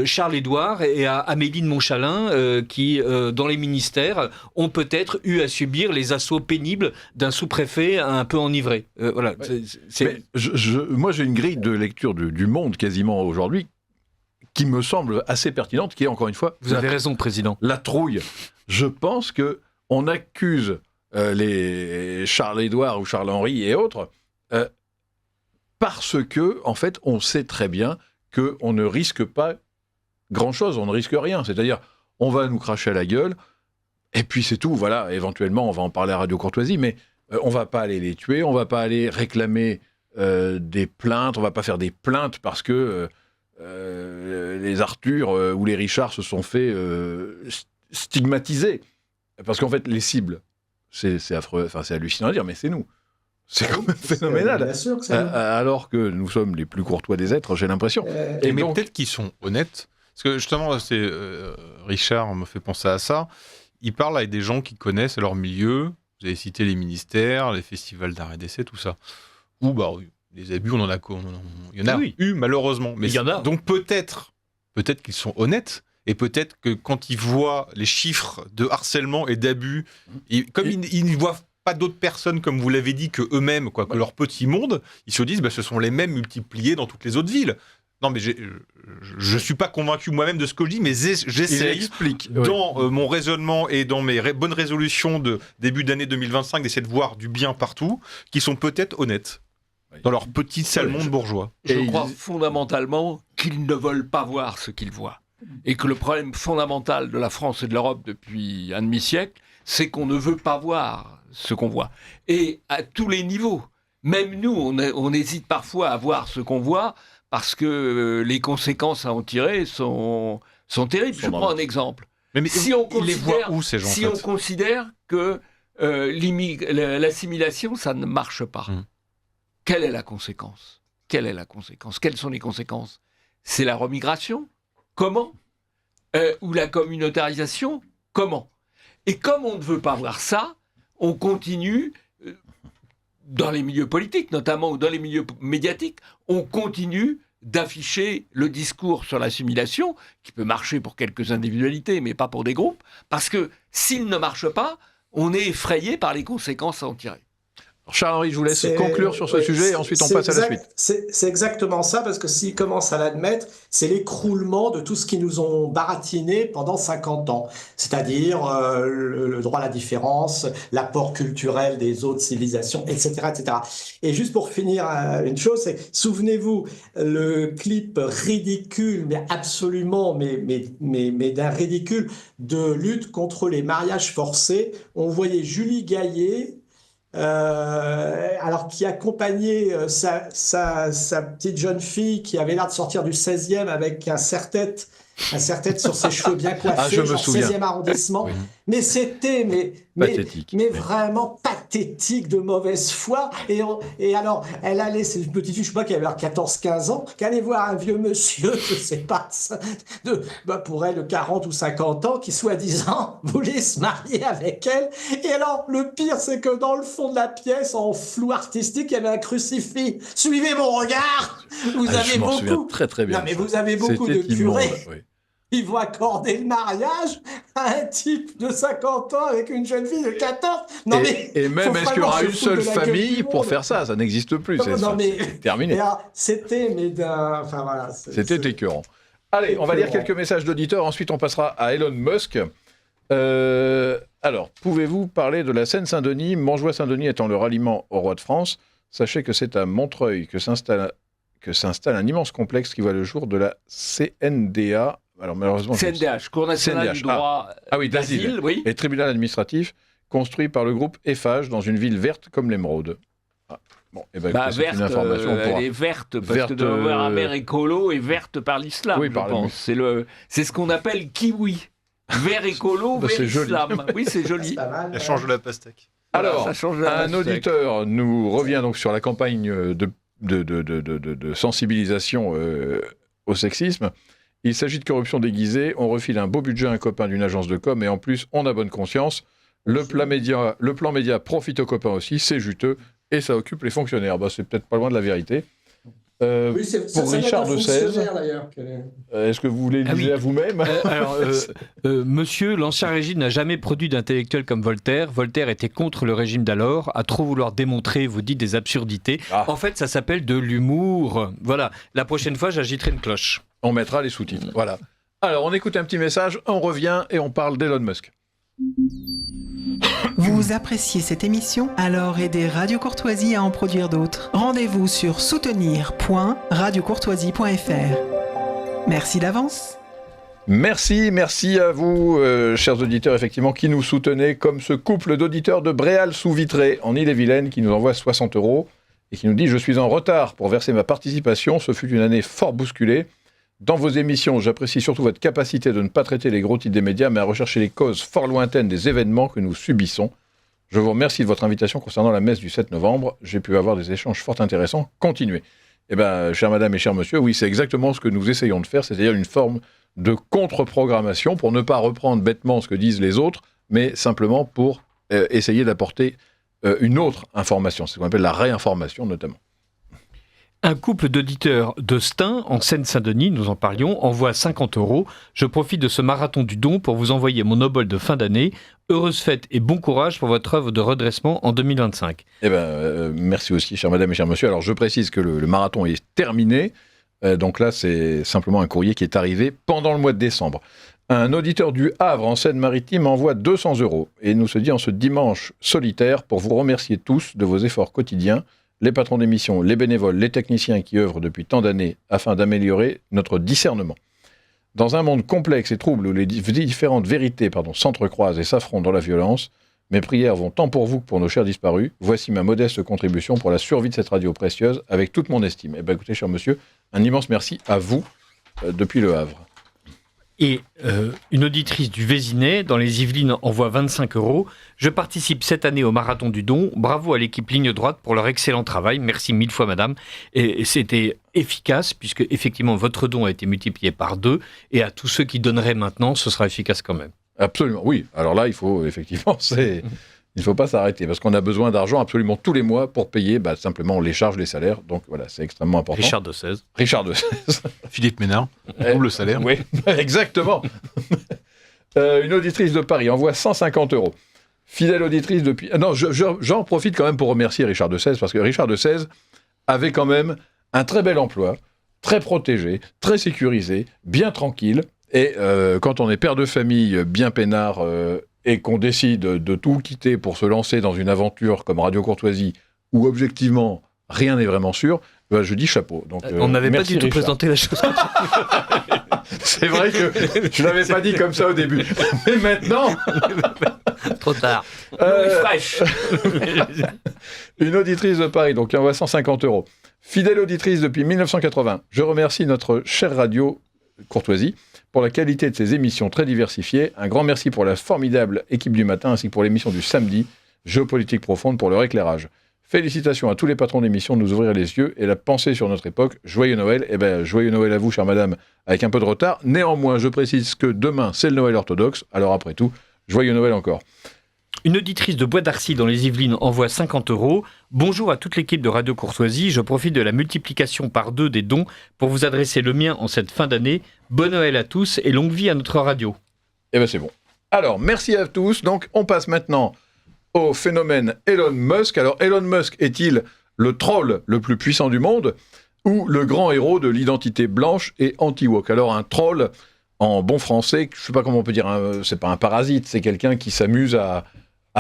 Charles-Édouard et à Amélie de Montchalin qui, dans les ministères, ont peut-être eu à subir les assauts pénibles d'un sous-préfet un peu enivré. Voilà. Ouais. Moi, j'ai une grille de lecture du Monde quasiment aujourd'hui qui me semble assez pertinente, qui est encore une fois... Vous avez raison, Président. La trouille. Je pense qu'on accuse les Charles-Édouard ou Charles-Henri et autres... parce que, en fait, on sait très bien qu'on ne risque pas grand-chose, on ne risque rien. C'est-à-dire, on va nous cracher à la gueule, et puis c'est tout, voilà. Éventuellement, on va en parler à Radio Courtoisie, mais on ne va pas aller les tuer, on ne va pas aller réclamer des plaintes, on ne va pas faire des plaintes parce que les Arthur ou les Richard se sont fait stigmatiser. Parce qu'en fait, les cibles, c'est affreux, enfin, c'est hallucinant à dire, mais c'est nous. C'est quand même phénoménal. Bien sûr que c'est alors que nous sommes les plus courtois des êtres, j'ai l'impression. Mais peut-être qu'ils sont honnêtes. Parce que justement, Richard me fait penser à ça. Il parle avec des gens qui connaissent leur milieu. Vous avez cité les ministères, les festivals d'art et d'essai, tout ça. Ou les abus, il y en a eu malheureusement. Mais il y en a. Donc peut-être qu'ils sont honnêtes. Et peut-être que quand ils voient les chiffres de harcèlement et d'abus, comme ils ne voient pas d'autres personnes, comme vous l'avez dit, que eux-mêmes, que leur petit monde, ils se disent, ce sont les mêmes multipliés dans toutes les autres villes. Non, mais je suis pas convaincu moi-même de ce que je dis, mais j'essaie, dans mon raisonnement et dans mes bonnes résolutions de début d'année 2025, d'essayer de voir du bien partout, qui sont peut-être honnêtes dans leur petit sale monde bourgeois. Je crois fondamentalement qu'ils ne veulent pas voir ce qu'ils voient. Et que le problème fondamental de la France et de l'Europe depuis un demi-siècle, c'est qu'on ne veut pas voir ce qu'on voit. Et à tous les niveaux. Même nous, on hésite parfois à voir ce qu'on voit parce que les conséquences à en tirer sont terribles. Je prends un exemple. Mais si on les voit où, ces gens, si on considère que l'assimilation, ça ne marche pas, quelle est la conséquence ? Quelles sont les conséquences ? C'est la remigration ? Comment ? Ou la communautarisation ? Comment ? Et comme on ne veut pas voir ça, on continue, dans les milieux politiques notamment, ou dans les milieux médiatiques, on continue d'afficher le discours sur l'assimilation, qui peut marcher pour quelques individualités, mais pas pour des groupes, parce que s'il ne marche pas, on est effrayé par les conséquences à en tirer. Charles-Henri, je vous laisse conclure sur ce sujet et ensuite on passe à la suite. C'est exactement ça, parce que s'ils commencent à l'admettre, c'est l'écroulement de tout ce qu'ils nous ont baratiné pendant 50 ans. C'est-à-dire le droit à la différence, l'apport culturel des autres civilisations, etc., etc. Et juste pour finir, une chose, c'est, souvenez-vous, le clip ridicule, mais absolument, mais d'un ridicule, de lutte contre les mariages forcés. On voyait Julie Gaillet, alors qui accompagnait sa petite jeune fille qui avait l'air de sortir du 16e avec un serre-tête sur ses cheveux bien coiffés, genre 16e arrondissement. Oui. Mais c'était mais vraiment pathétique, de mauvaise foi. Et alors, elle allait, c'est une petite fille, je sais pas, qui avait 14-15 ans, qui allait voir un vieux monsieur, je sais pas, pour elle, 40 ou 50 ans, qui soi-disant voulait se marier avec elle. Et alors, le pire, c'est que dans le fond de la pièce, en flou artistique, il y avait un crucifix. Suivez mon regard! Vous avez beaucoup. Très, très bien. Non, mais vous avez beaucoup de curés. Ils vont accorder le mariage à un type de 50 ans avec une jeune fille de 14. Non, et même, est-ce qu'il y aura une seule famille pour faire ça ? Ça n'existe plus. C'est terminé. C'était, enfin voilà. C'était écœurant. Allez, on va lire quelques messages d'auditeurs. Ensuite, on passera à Elon Musk. Alors, pouvez-vous parler de la Seine-Saint-Denis ? Montjoie-Saint-Denis étant le ralliement au roi de France. Sachez que c'est à Montreuil que s'installe un immense complexe qui voit le jour de la CNDA. Alors malheureusement, CNDH, Cour nationale du droit d'asile, oui. Et tribunal administratif, construit par le groupe Eiffage dans une ville verte comme l'Émeraude. Bon, et ben, c'est verte, une information pour... elle est verte, parce Verte, que de la mer écolo est verte par l'islam, Oui, je par le- pense. C'est ce qu'on appelle kiwi. Vert écolo, Bah, vert c'est joli. islam. Oui, c'est joli. C'est pas mal. Elle change de la pastèque. Alors, Ça change la un pastèque. auditeur nous revient donc sur la campagne de sensibilisation au sexisme. Il s'agit de corruption déguisée. On refile un beau budget à un copain d'une agence de com et en plus, on a bonne conscience. Le plan média profite aux copains aussi, c'est juteux et ça occupe les fonctionnaires. Bah, c'est peut-être pas loin de la vérité. Oui, pour Richard de 16, est-ce que vous voulez le dire à vous-même Monsieur, l'ancien régime n'a jamais produit d'intellectuels comme Voltaire. Voltaire était contre le régime d'alors. À trop vouloir démontrer, vous dites des absurdités. Ah. En fait, ça s'appelle de l'humour. Voilà. La prochaine fois, j'agiterai une cloche. On mettra les sous-titres. Voilà. Alors, on écoute un petit message, on revient et on parle d'Elon Musk. Vous appréciez cette émission? Alors aidez Radio Courtoisie à en produire d'autres. Rendez-vous sur soutenir.radiocourtoisie.fr. Merci d'avance. Merci à vous, chers auditeurs, effectivement, qui nous soutenez, comme ce couple d'auditeurs de Bréal-sous-Vitré, en Ille-et-Vilaine, qui nous envoie 60 € et qui nous dit « Je suis en retard pour verser ma participation. Ce fut une année fort bousculée. Dans vos émissions, j'apprécie surtout votre capacité de ne pas traiter les gros titres des médias, mais à rechercher les causes fort lointaines des événements que nous subissons. Je vous remercie de votre invitation concernant la messe du 7 novembre. J'ai pu avoir des échanges fort intéressants. Continuez. » Eh bien, chère madame et cher monsieur, oui, c'est exactement ce que nous essayons de faire, c'est-à-dire une forme de contre-programmation pour ne pas reprendre bêtement ce que disent les autres, mais simplement pour essayer d'apporter une autre information. C'est ce qu'on appelle la réinformation, notamment. Un couple d'auditeurs de Stein, en Seine-Saint-Denis, nous en parlions, envoie 50 €. Je profite de ce marathon du don pour vous envoyer mon obol de fin d'année. Heureuse fête et bon courage pour votre œuvre de redressement en 2025. Eh ben, merci aussi, chère madame et cher monsieur. Alors, je précise que le marathon est terminé. Donc là, c'est simplement un courrier qui est arrivé pendant le mois de décembre. Un auditeur du Havre, en Seine-Maritime, envoie 200 € et nous se dit en ce dimanche solitaire pour vous remercier tous de vos efforts quotidiens, les patrons d'émission, les bénévoles, les techniciens qui œuvrent depuis tant d'années afin d'améliorer notre discernement. Dans un monde complexe et trouble où les différentes vérités s'entrecroisent et s'affrontent dans la violence, mes prières vont tant pour vous que pour nos chers disparus. Voici ma modeste contribution pour la survie de cette radio précieuse avec toute mon estime. Eh bien, écoutez, cher monsieur, un immense merci à vous depuis le Havre. Et une auditrice du Vésinet, dans les Yvelines, envoie 25 €. Je participe cette année au Marathon du Don. Bravo à l'équipe Ligne Droite pour leur excellent travail. Merci 1000 fois, madame. Et c'était efficace, puisque effectivement, votre don a été multiplié par 2. Et à tous ceux qui donneraient maintenant, ce sera efficace quand même. Absolument, oui. Alors là, il faut effectivement, il ne faut pas s'arrêter, parce qu'on a besoin d'argent absolument tous les mois pour payer simplement les charges, les salaires. Donc voilà, c'est extrêmement important. Richard de 16. Philippe Ménard, double salaire. Oui, exactement. Une auditrice de Paris envoie 150 €. Fidèle auditrice depuis... non, j'en profite quand même pour remercier Richard de 16, parce que Richard de 16 avait quand même un très bel emploi, très protégé, très sécurisé, bien tranquille. Et quand on est père de famille, bien peinard, et qu'on décide de tout quitter pour se lancer dans une aventure comme Radio Courtoisie, où objectivement rien n'est vraiment sûr, je dis chapeau. Donc, on n'avait pas du tout Richard. présenté la chose. C'est vrai que je ne l'avais pas dit comme ça au début. Mais maintenant... Trop tard. Fraîche. Une auditrice de Paris, donc qui envoie 150 €. Fidèle auditrice depuis 1980. Je remercie notre chère radio Courtoisie pour la qualité de ses émissions très diversifiées. Un grand merci pour la formidable équipe du matin ainsi que pour l'émission du samedi, Géopolitique profonde, pour leur éclairage. Félicitations à tous les patrons d'émission de nous ouvrir les yeux et la pensée sur notre époque. Joyeux Noël. Eh bien, joyeux Noël à vous, chère madame, avec un peu de retard. Néanmoins, je précise que demain, c'est le Noël orthodoxe. Alors après tout, joyeux Noël encore. Une auditrice de Bois d'Arcy dans les Yvelines envoie 50 €. Bonjour à toute l'équipe de Radio Courtoisie. Je profite de la multiplication par 2 des dons pour vous adresser le mien en cette fin d'année. Bon Noël à tous et longue vie à notre radio. Eh bien, c'est bon. Alors, merci à tous. Donc, on passe maintenant au phénomène Elon Musk. Alors, Elon Musk est-il le troll le plus puissant du monde ou le grand héros de l'identité blanche et anti-woke? Alors, un troll, en bon français, je ne sais pas comment on peut dire, c'est pas un parasite, c'est quelqu'un qui s'amuse à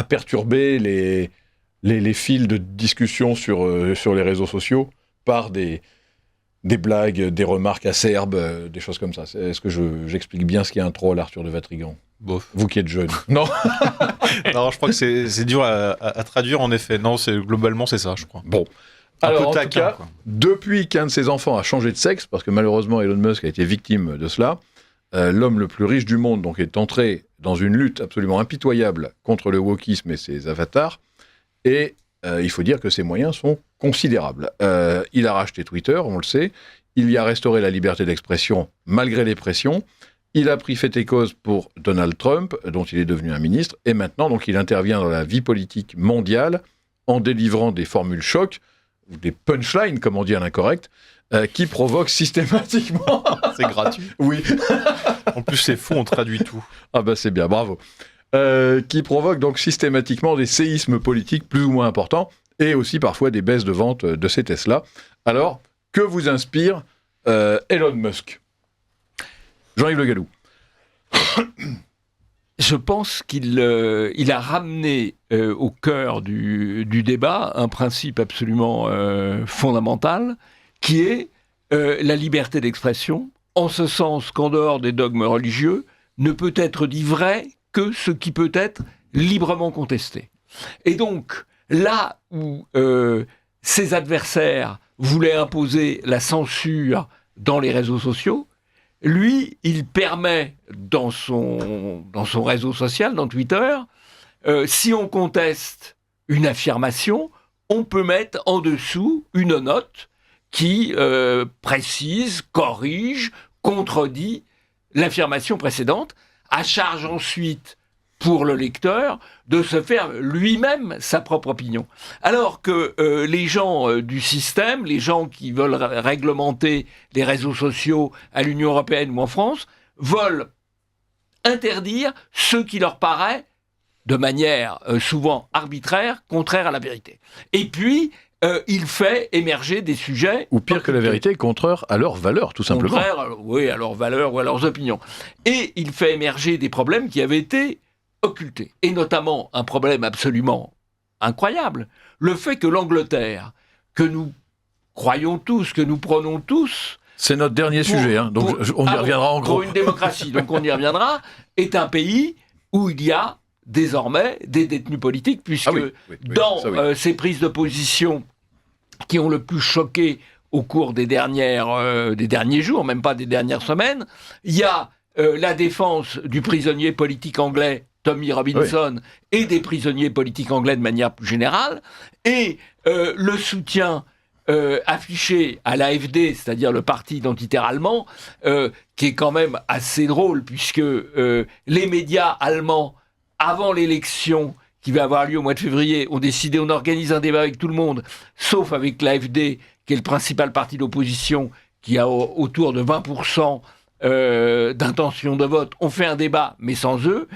perturber les fils de discussion sur les réseaux sociaux par des blagues, des remarques acerbes, des choses comme ça. Est-ce que j'explique bien ce qu'est un troll, Arthur de Vatrigan? Bof. Vous qui êtes jeune. Non. Non, je crois que c'est dur à traduire en effet. Non, globalement c'est ça, je crois. Bon. Alors, peu en tout taquin, cas, quoi. depuis qu'un de ses enfants a changé de sexe, parce que malheureusement Elon Musk a été victime de cela, l'homme le plus riche du monde donc, est entré dans une lutte absolument impitoyable contre le wokisme et ses avatars, et il faut dire que ses moyens sont considérables. Il a racheté Twitter, on le sait, il y a restauré la liberté d'expression malgré les pressions, il a pris fait et cause pour Donald Trump, dont il est devenu un ministre, et maintenant donc, il intervient dans la vie politique mondiale en délivrant des formules chocs, ou des punchlines, comme on dit à l'incorrect, qui provoquent systématiquement... C'est gratuit. Oui. En plus, c'est faux, on traduit tout. Ah bah c'est bien, bravo. Qui provoquent donc systématiquement des séismes politiques plus ou moins importants, et aussi parfois des baisses de vente de ces Tesla. Alors, que vous inspire Elon Musk ? Jean-Yves Le Gallou. Je pense qu'il a ramené au cœur du débat un principe absolument fondamental, qui est la liberté d'expression, en ce sens qu'en dehors des dogmes religieux, ne peut être dit vrai que ce qui peut être librement contesté. Et donc, là où ses adversaires voulaient imposer la censure dans les réseaux sociaux, lui, il permet, dans son réseau social, dans Twitter, si on conteste une affirmation, on peut mettre en dessous une note qui précise, corrige, contredit l'affirmation précédente, à charge ensuite pour le lecteur de se faire lui-même sa propre opinion. Alors que les gens du système, les gens qui veulent réglementer les réseaux sociaux à l'Union européenne ou en France, veulent interdire ce qui leur paraît, de manière souvent arbitraire, contraire à la vérité. Et puis, il fait émerger des sujets... Ou pire que la vérité, contraire à leurs valeurs, tout simplement. Contraire, oui, à leurs valeurs ou à leurs opinions. Et il fait émerger des problèmes qui avaient été occultés. Et notamment un problème absolument incroyable, le fait que l'Angleterre, que nous croyons tous, que nous prenons tous... C'est notre dernier sujet, hein, donc on y reviendra en gros. Pour une démocratie, donc on y reviendra, est un pays où il y a désormais des détenus politiques, puisque dans ces prises de position qui ont le plus choqué au cours des derniers jours, même pas des dernières semaines, il y a la défense du prisonnier politique anglais Tommy Robinson et des prisonniers politiques anglais de manière plus générale, et le soutien affiché à l'AfD, c'est-à-dire le parti identitaire allemand, qui est quand même assez drôle, puisque les médias allemands, avant l'élection qui va avoir lieu au mois de février, ont décidé, on organise un débat avec tout le monde, sauf avec l'AfD, qui est le principal parti d'opposition, qui a autour de 20% d'intention de vote. On fait un débat, mais sans eux.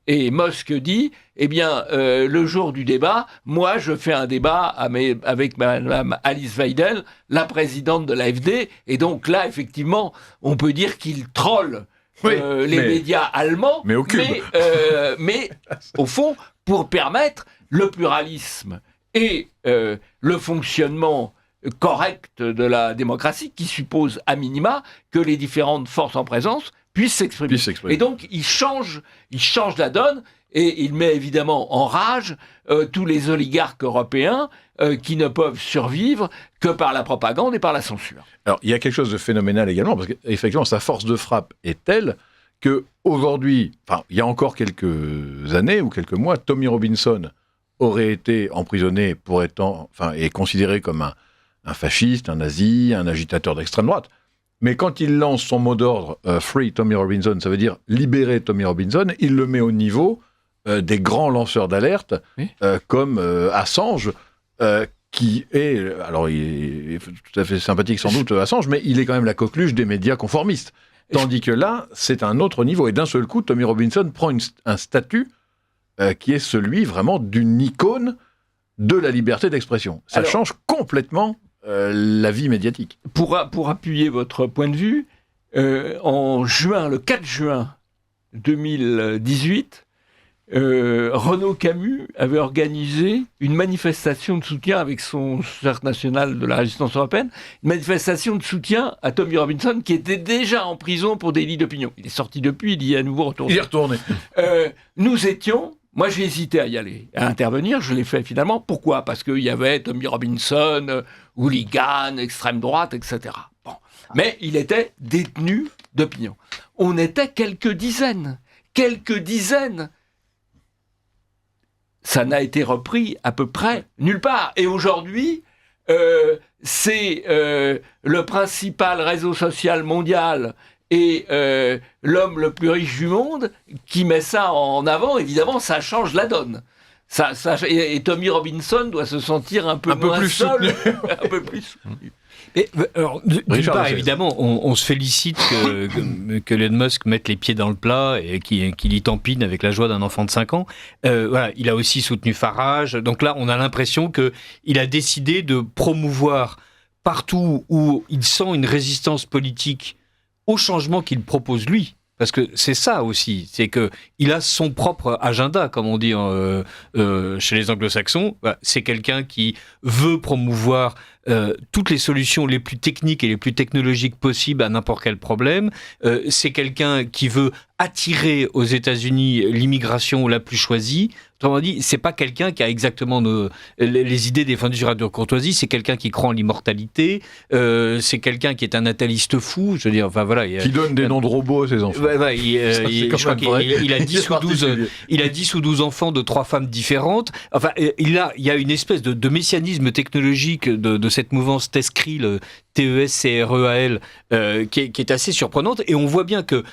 Et Musk dit, eh bien, le jour du débat, moi, je fais un débat avec Mme Alice Weidel, la présidente de l'AfD. Et donc là, effectivement, on peut dire qu'il troll les médias allemands, mais au fond, pour permettre le pluralisme et le fonctionnement correct de la démocratie, qui suppose à minima que les différentes forces en présence puissent s'exprimer. Et donc, il change la donne, et il met évidemment en rage tous les oligarques européens qui ne peuvent survivre que par la propagande et par la censure. Alors, il y a quelque chose de phénoménal également, parce qu'effectivement, sa force de frappe est telle qu'aujourd'hui, il y a encore quelques années ou quelques mois, Tommy Robinson aurait été emprisonné et considéré comme un fasciste, un nazi, un agitateur d'extrême droite. Mais quand il lance son mot d'ordre « Free Tommy Robinson », ça veut dire « libérer Tommy Robinson », il le met au niveau des grands lanceurs d'alerte, comme Assange, qui est... Alors, il est tout à fait sympathique sans doute, Assange, mais il est quand même la coqueluche des médias conformistes. Tandis que là, c'est un autre niveau. Et d'un seul coup, Tommy Robinson prend un statut qui est celui vraiment d'une icône de la liberté d'expression. Ça change complètement la vie médiatique. Pour appuyer votre point de vue, le 4 juin 2018, Renaud Camus avait organisé une manifestation de soutien avec son cercle national de la résistance européenne, une manifestation de soutien à Tommy Robinson, qui était déjà en prison pour délit d'opinion. Il est sorti depuis, il y est à nouveau retourné. Il est retourné. Nous étions, Moi, j'ai hésité à y aller, à intervenir. Je l'ai fait finalement. Pourquoi ? Parce qu'il y avait Tommy Robinson, hooligan, extrême droite, etc. Bon. Mais il était détenu d'opinion. On était quelques dizaines. Ça n'a été repris à peu près nulle part. Et aujourd'hui, c'est le principal réseau social mondial et l'homme le plus riche du monde qui met ça en avant. Évidemment, ça change la donne. Et Tommy Robinson doit se sentir un peu moins plus seul, soutenu. un peu plus soutenu. Et, alors, d'une Richard part, Lefebvre. évidemment, on se félicite que Elon Musk mette les pieds dans le plat et qu'il y tampine avec la joie d'un enfant de 5 ans. Voilà, il a aussi soutenu Farage. Donc là, on a l'impression qu'il a décidé de promouvoir partout où il sent une résistance politique au changement qu'il propose lui. Parce que c'est ça aussi, c'est qu'il a son propre agenda, comme on dit chez les anglo-saxons. C'est quelqu'un qui veut promouvoir toutes les solutions les plus techniques et les plus technologiques possibles à n'importe quel problème. C'est quelqu'un qui veut attirer aux États-Unis l'immigration la plus choisie. Autrement dit, c'est pas quelqu'un qui a exactement les idées défendues sur Radio Courtoisie. C'est quelqu'un qui croit en l'immortalité. C'est quelqu'un qui est un nataliste fou. Je veux dire, enfin voilà. Qui donne des noms de robots à ses enfants. Je crois qu'il a 10 ou 12 enfants de 3 femmes différentes. Enfin, il y a une espèce de messianisme technologique de cette mouvance TESCREAL, le TESCREAL, qui est assez surprenante. Et on voit bien que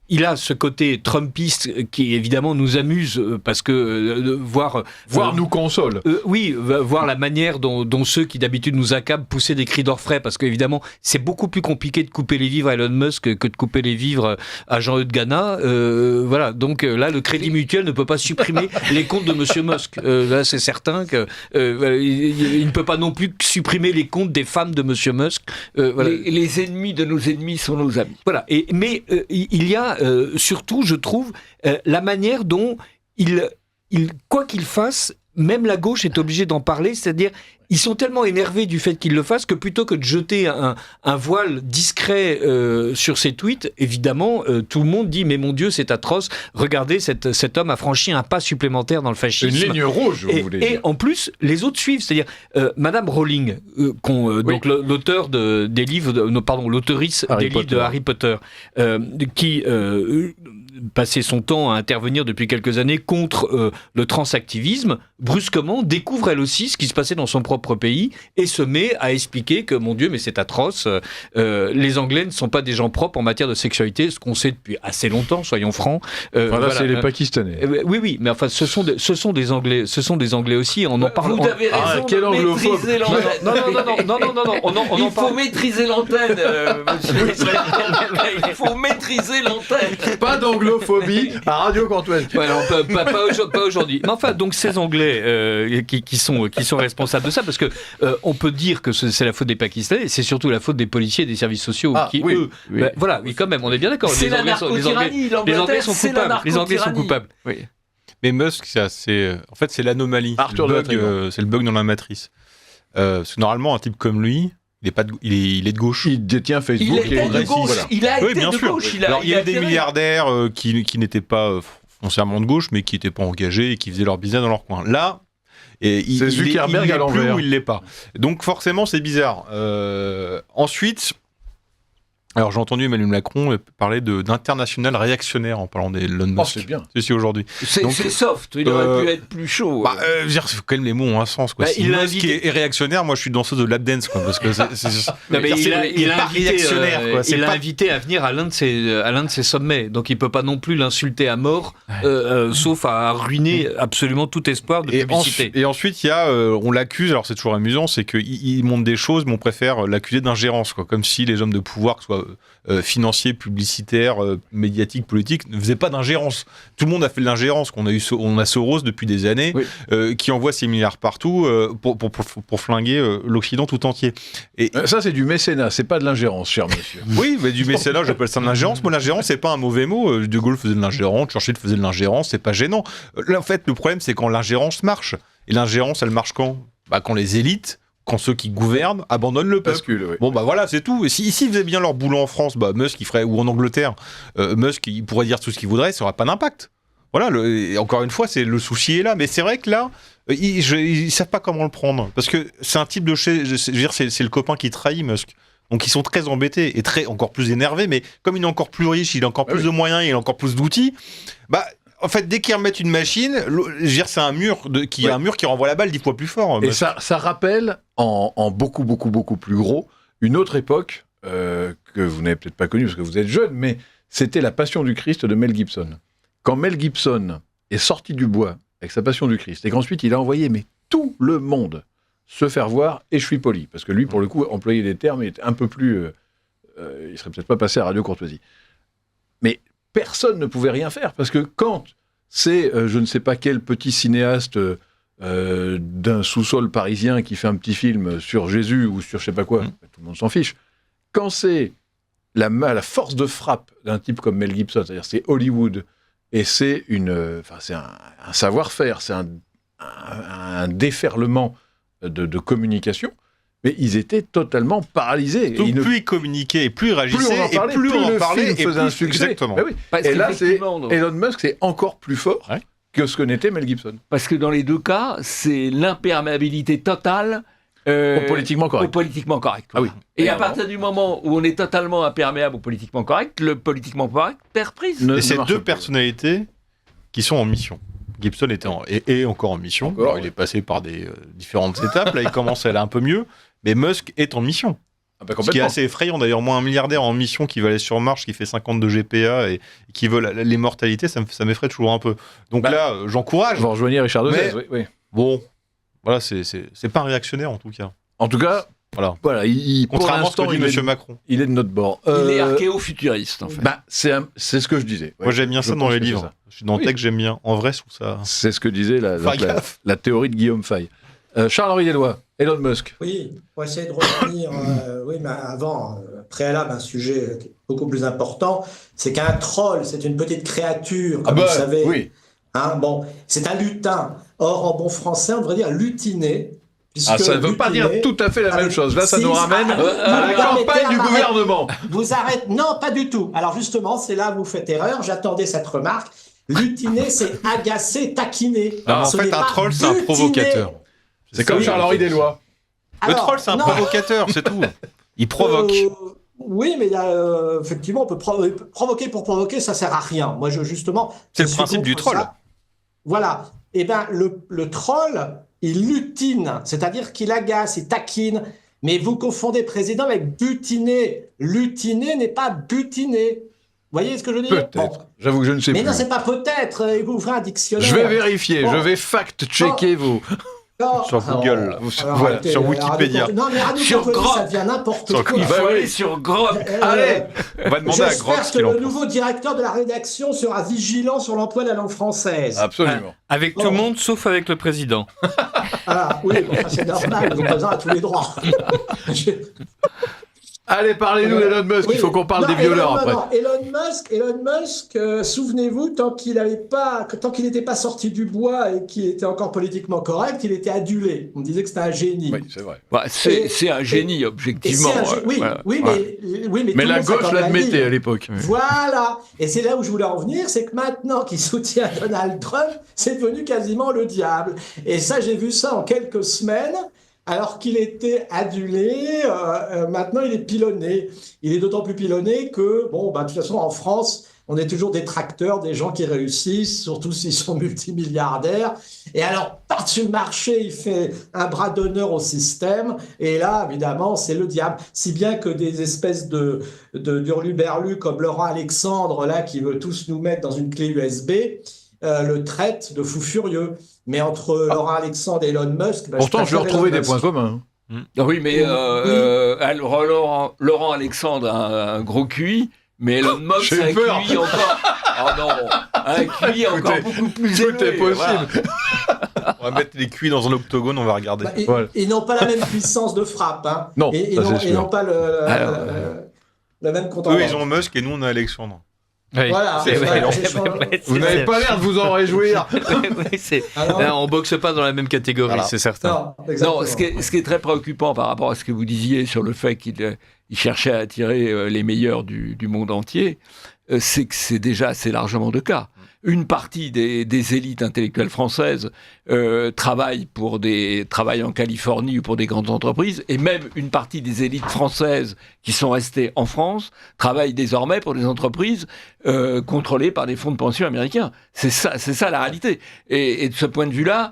il a ce côté trumpiste qui évidemment nous amuse parce que voir nous console. Oui, voir la manière dont ceux qui d'habitude nous accablent poussaient des cris d'orfraie, parce qu'évidemment c'est beaucoup plus compliqué de couper les vivres à Elon Musk que de couper les vivres à Jean-Eudes Gana. Voilà, donc là le Crédit Mutuel ne peut pas supprimer les comptes de Monsieur Musk. Là c'est certain que il ne peut pas non plus supprimer les comptes des femmes de Monsieur Musk. Voilà. Les ennemis de nos ennemis sont nos amis. Voilà, mais il y a surtout, je trouve, la manière dont quoi qu'il fasse, même la gauche est obligée d'en parler, c'est-à-dire ils sont tellement énervés du fait qu'ils le fassent que plutôt que de jeter un voile discret sur ces tweets, évidemment, tout le monde dit « mais mon Dieu, c'est atroce, regardez, cet homme a franchi un pas supplémentaire dans le fascisme ». Une ligne rouge, vous voulez dire. Et en plus, les autres suivent, c'est-à-dire Madame Rowling, donc l'auteur des livres, l'auteurice des livres de Harry Potter, qui passait son temps à intervenir depuis quelques années contre le transactivisme, brusquement découvre elle aussi ce qui se passait dans son propre pays et se met à expliquer que, mon Dieu, mais c'est atroce, les Anglais ne sont pas des gens propres en matière de sexualité, ce qu'on sait depuis assez longtemps, soyons francs. Voilà, c'est les Pakistanais. Oui, mais enfin, ce sont des Anglais aussi. On en parle. Vous avez raison de maîtriser l'antenne. Non. Il faut maîtriser l'antenne, monsieur. Il faut maîtriser l'antenne. Pas d'anglophobie à Radio Courtoisie. Ouais, non, pas aujourd'hui. Mais enfin, donc ces Anglais qui sont responsables de ça, parce que on peut dire que c'est la faute des Pakistanais, c'est surtout la faute des policiers et des services sociaux voilà, oui, quand même, on est bien d'accord. C'est la narco-tyrannie. Les Anglais sont coupables. Les Anglais sont coupables. Oui. Mais Musk, en fait, c'est l'anomalie. C'est le bug dans la matrice. Parce que normalement, un type comme lui, il est de gauche. Il détient Facebook. Il a été de gauche. Il y a des milliardaires qui n'étaient pas foncièrement de gauche, mais qui n'étaient pas engagés et qui faisaient leur business dans leur coin. Là, c'est Zuckerberg à l'envers. Il l'est plus ou il l'est pas. Donc forcément, c'est bizarre. Ensuite, alors j'ai entendu Emmanuel Macron parler d'international réactionnaire en parlant d'Elon Musk. Oh, c'est bien. C'est aujourd'hui. C'est soft. Il aurait pu être plus chaud. Quand même les mots ont un sens. Quoi. Si Musk est réactionnaire, moi je suis danseuse de lap dance. Quoi, parce que il a pas réactionnaire. Quoi. Il l'a invité à venir à l'un de ses sommets. Donc il peut pas non plus l'insulter à mort, sauf à ruiner absolument tout espoir de publicité. Et ensuite, il y a, on l'accuse, alors c'est toujours amusant, c'est qu'il montre des choses, mais on préfère l'accuser d'ingérence. Quoi, comme si les hommes de pouvoir, que ce soit financiers, publicitaires, médiatiques, politiques, ne faisaient pas d'ingérence. Tout le monde a fait de l'ingérence. On a Soros depuis des années, qui envoie ses milliards partout pour flinguer l'Occident tout entier. Et ça, c'est du mécénat, c'est pas de l'ingérence, cher monsieur. Oui, mais du mécénat, j'appelle ça de l'ingérence. Moi, l'ingérence, c'est pas un mauvais mot. De Gaulle faisait de l'ingérence, Churchill faisait de l'ingérence, c'est pas gênant. Là, en fait, le problème, c'est quand l'ingérence marche. Et l'ingérence, elle marche quand ? Quand les élites, quand ceux qui gouvernent abandonnent le peuple. Bon, voilà, c'est tout. Et s'ils faisaient bien leur boulot en France, Musk, il ferait, ou en Angleterre, Musk, il pourrait dire tout ce qu'il voudrait, ça n'aurait pas d'impact. Voilà, et encore une fois, le souci est là. Mais c'est vrai que là, ils savent pas comment le prendre. Parce que c'est un type de... je veux dire, c'est le copain qui trahit Musk. Donc ils sont très embêtés et encore plus énervés. Mais comme il est encore plus riche, il a encore plus de moyens, il a encore plus d'outils, en fait, dès qu'ils remettent une machine, je veux dire, c'est un mur un mur qui renvoie la balle 10 fois plus fort. Et ça rappelle, en beaucoup, beaucoup, beaucoup plus gros, une autre époque que vous n'avez peut-être pas connue parce que vous êtes jeune, mais c'était la Passion du Christ de Mel Gibson. Quand Mel Gibson est sorti du bois avec sa Passion du Christ, et qu'ensuite il a envoyé tout le monde se faire voir, et je suis poli, parce que lui, pour le coup, employer des termes, il était un peu plus... il serait peut-être pas passé à Radio Courtoisie. Mais personne ne pouvait rien faire, parce que quand c'est je ne sais pas quel petit cinéaste d'un sous-sol parisien qui fait un petit film sur Jésus ou sur je sais pas quoi, tout le monde s'en fiche. Quand c'est la force de frappe d'un type comme Mel Gibson, c'est-à-dire c'est Hollywood, et c'est c'est un savoir-faire, c'est un déferlement de communication, mais ils étaient totalement paralysés. Donc plus ils communiquaient, et plus ils réagissaient, et plus on en parlait, et faisait un succès. Exactement. Oui. Et là, Elon Musk, c'est encore plus fort que ce que n'était Mel Gibson. Parce que dans les deux cas, c'est l'imperméabilité totale au politiquement correct. Ah oui. Et à partir du moment où on est totalement imperméable au politiquement correct, le politiquement correct perd prise. Et c'est deux personnalités qui sont en mission. Gibson est encore en mission. Alors, il est passé par des différentes étapes. Là, il commence à aller un peu mieux. Mais Musk est en mission. Ce qui est assez effrayant. D'ailleurs, moi, un milliardaire en mission qui va aller sur Mars, qui fait 50 de GPA et qui veut l'immortalité, ça m'effraie toujours un peu. Donc là, j'encourage. Vous rejoignez Richard Dezès, oui. Bon, voilà, c'est pas un réactionnaire en tout cas. En tout cas, voilà, contrairement à ce que dit M. Macron. Il est de notre bord. Il est archéo-futuriste, en fait. C'est ce que je disais. Moi, j'aime bien ça dans les livres. Je suis dans le texte, j'aime bien. En vrai, je trouve ça... C'est ce que disait la théorie de Guillaume Fay. Charles-Henri Deloy, Elon Musk. Oui, pour essayer de revenir, mais avant, préalable, un sujet beaucoup plus important, c'est qu'un troll, c'est une petite créature, comme vous savez. Oui. C'est un lutin. Or, en bon français, on devrait dire lutiné. Ça ne veut pas dire tout à fait la même chose. Là, ça nous ramène à la campagne du gouvernement. Vous arrêtez. Non, pas du tout. Alors justement, c'est là où vous faites erreur. J'attendais cette remarque. Lutiner, c'est agacer, taquiner. En fait, un troll, c'est un provocateur. C'est comme Charles-Henri Deloy. Le troll, c'est un provocateur, c'est tout. Il provoque. Oui, mais effectivement, on peut provoquer pour provoquer, ça sert à rien. Moi, justement... C'est le principe du troll. Ça. Voilà. Eh bien, le troll, il lutine, c'est-à-dire qu'il agace, il taquine. Mais vous confondez président avec butiner. Lutiner n'est pas butiner. Vous voyez ce que je veux dire? Peut-être. J'avoue que je ne sais plus. Mais non, c'est pas peut-être. Vous ouvrez un dictionnaire. Je vais vérifier. Je vais fact-checker vos... Sur Google, sur Wikipédia. Non, mais Radio Courtoisie, ça devient n'importe quoi. Il faut aller sur Grok. Allez, on va demander à Grok ce qu'il en pense. Le nouveau directeur de la rédaction sera vigilant sur l'emploi de la langue française. Absolument. Avec tout le monde, sauf avec le président. Oui, c'est normal, le président a tous les droits. Allez, parlez-nous d'Elon Musk, il faut qu'on parle des violeurs après. Elon Musk, souvenez-vous, tant qu'il n'était pas sorti du bois et qu'il était encore politiquement correct, il était adulé. On disait que c'était un génie. Oui, c'est vrai. C'est un génie, objectivement. Mais la gauche l'admettait à l'époque. Voilà. Et c'est là où je voulais en venir, c'est que maintenant qu'il soutient Donald Trump, c'est devenu quasiment le diable. Et ça, j'ai vu ça en quelques semaines. Alors qu'il était adulé, maintenant il est pilonné. Il est d'autant plus pilonné que, de toute façon, en France, on est toujours détracteurs des gens qui réussissent, surtout s'ils sont multimilliardaires. Et alors, par-dessus le marché, il fait un bras d'honneur au système. Et là, évidemment, c'est le diable. Si bien que des espèces d'hurluberlus comme Laurent Alexandre, là, qui veut tous nous mettre dans une clé USB, le traitent de fou furieux. Mais entre Laurent Alexandre et Elon Musk... Pourtant, je vais retrouver des points communs. Oui, mais Laurent Alexandre a un gros QI, mais Elon Musk a un QI encore... Oh non, un QI encore beaucoup plus élevé. Tout est possible. Voilà. On va mettre les QI dans un octogone, on va regarder. Ils n'ont pas la même puissance de frappe. Hein. Non, ils n'ont pas la même comptabilité. Eux, ils ont Musk et nous, on a Alexandre. Oui. Voilà, vous n'avez pas l'air de vous en réjouir. On boxe pas dans la même catégorie, c'est certain. Non, ce qui est très préoccupant par rapport à ce que vous disiez sur le fait qu'il il cherchait à attirer les meilleurs du monde entier, c'est que c'est déjà assez largement de cas. Une partie des élites intellectuelles françaises travaillent en Californie ou pour des grandes entreprises, et même une partie des élites françaises qui sont restées en France travaillent désormais pour des entreprises contrôlées par des fonds de pension américains. C'est ça la réalité. Et de ce point de vue-là,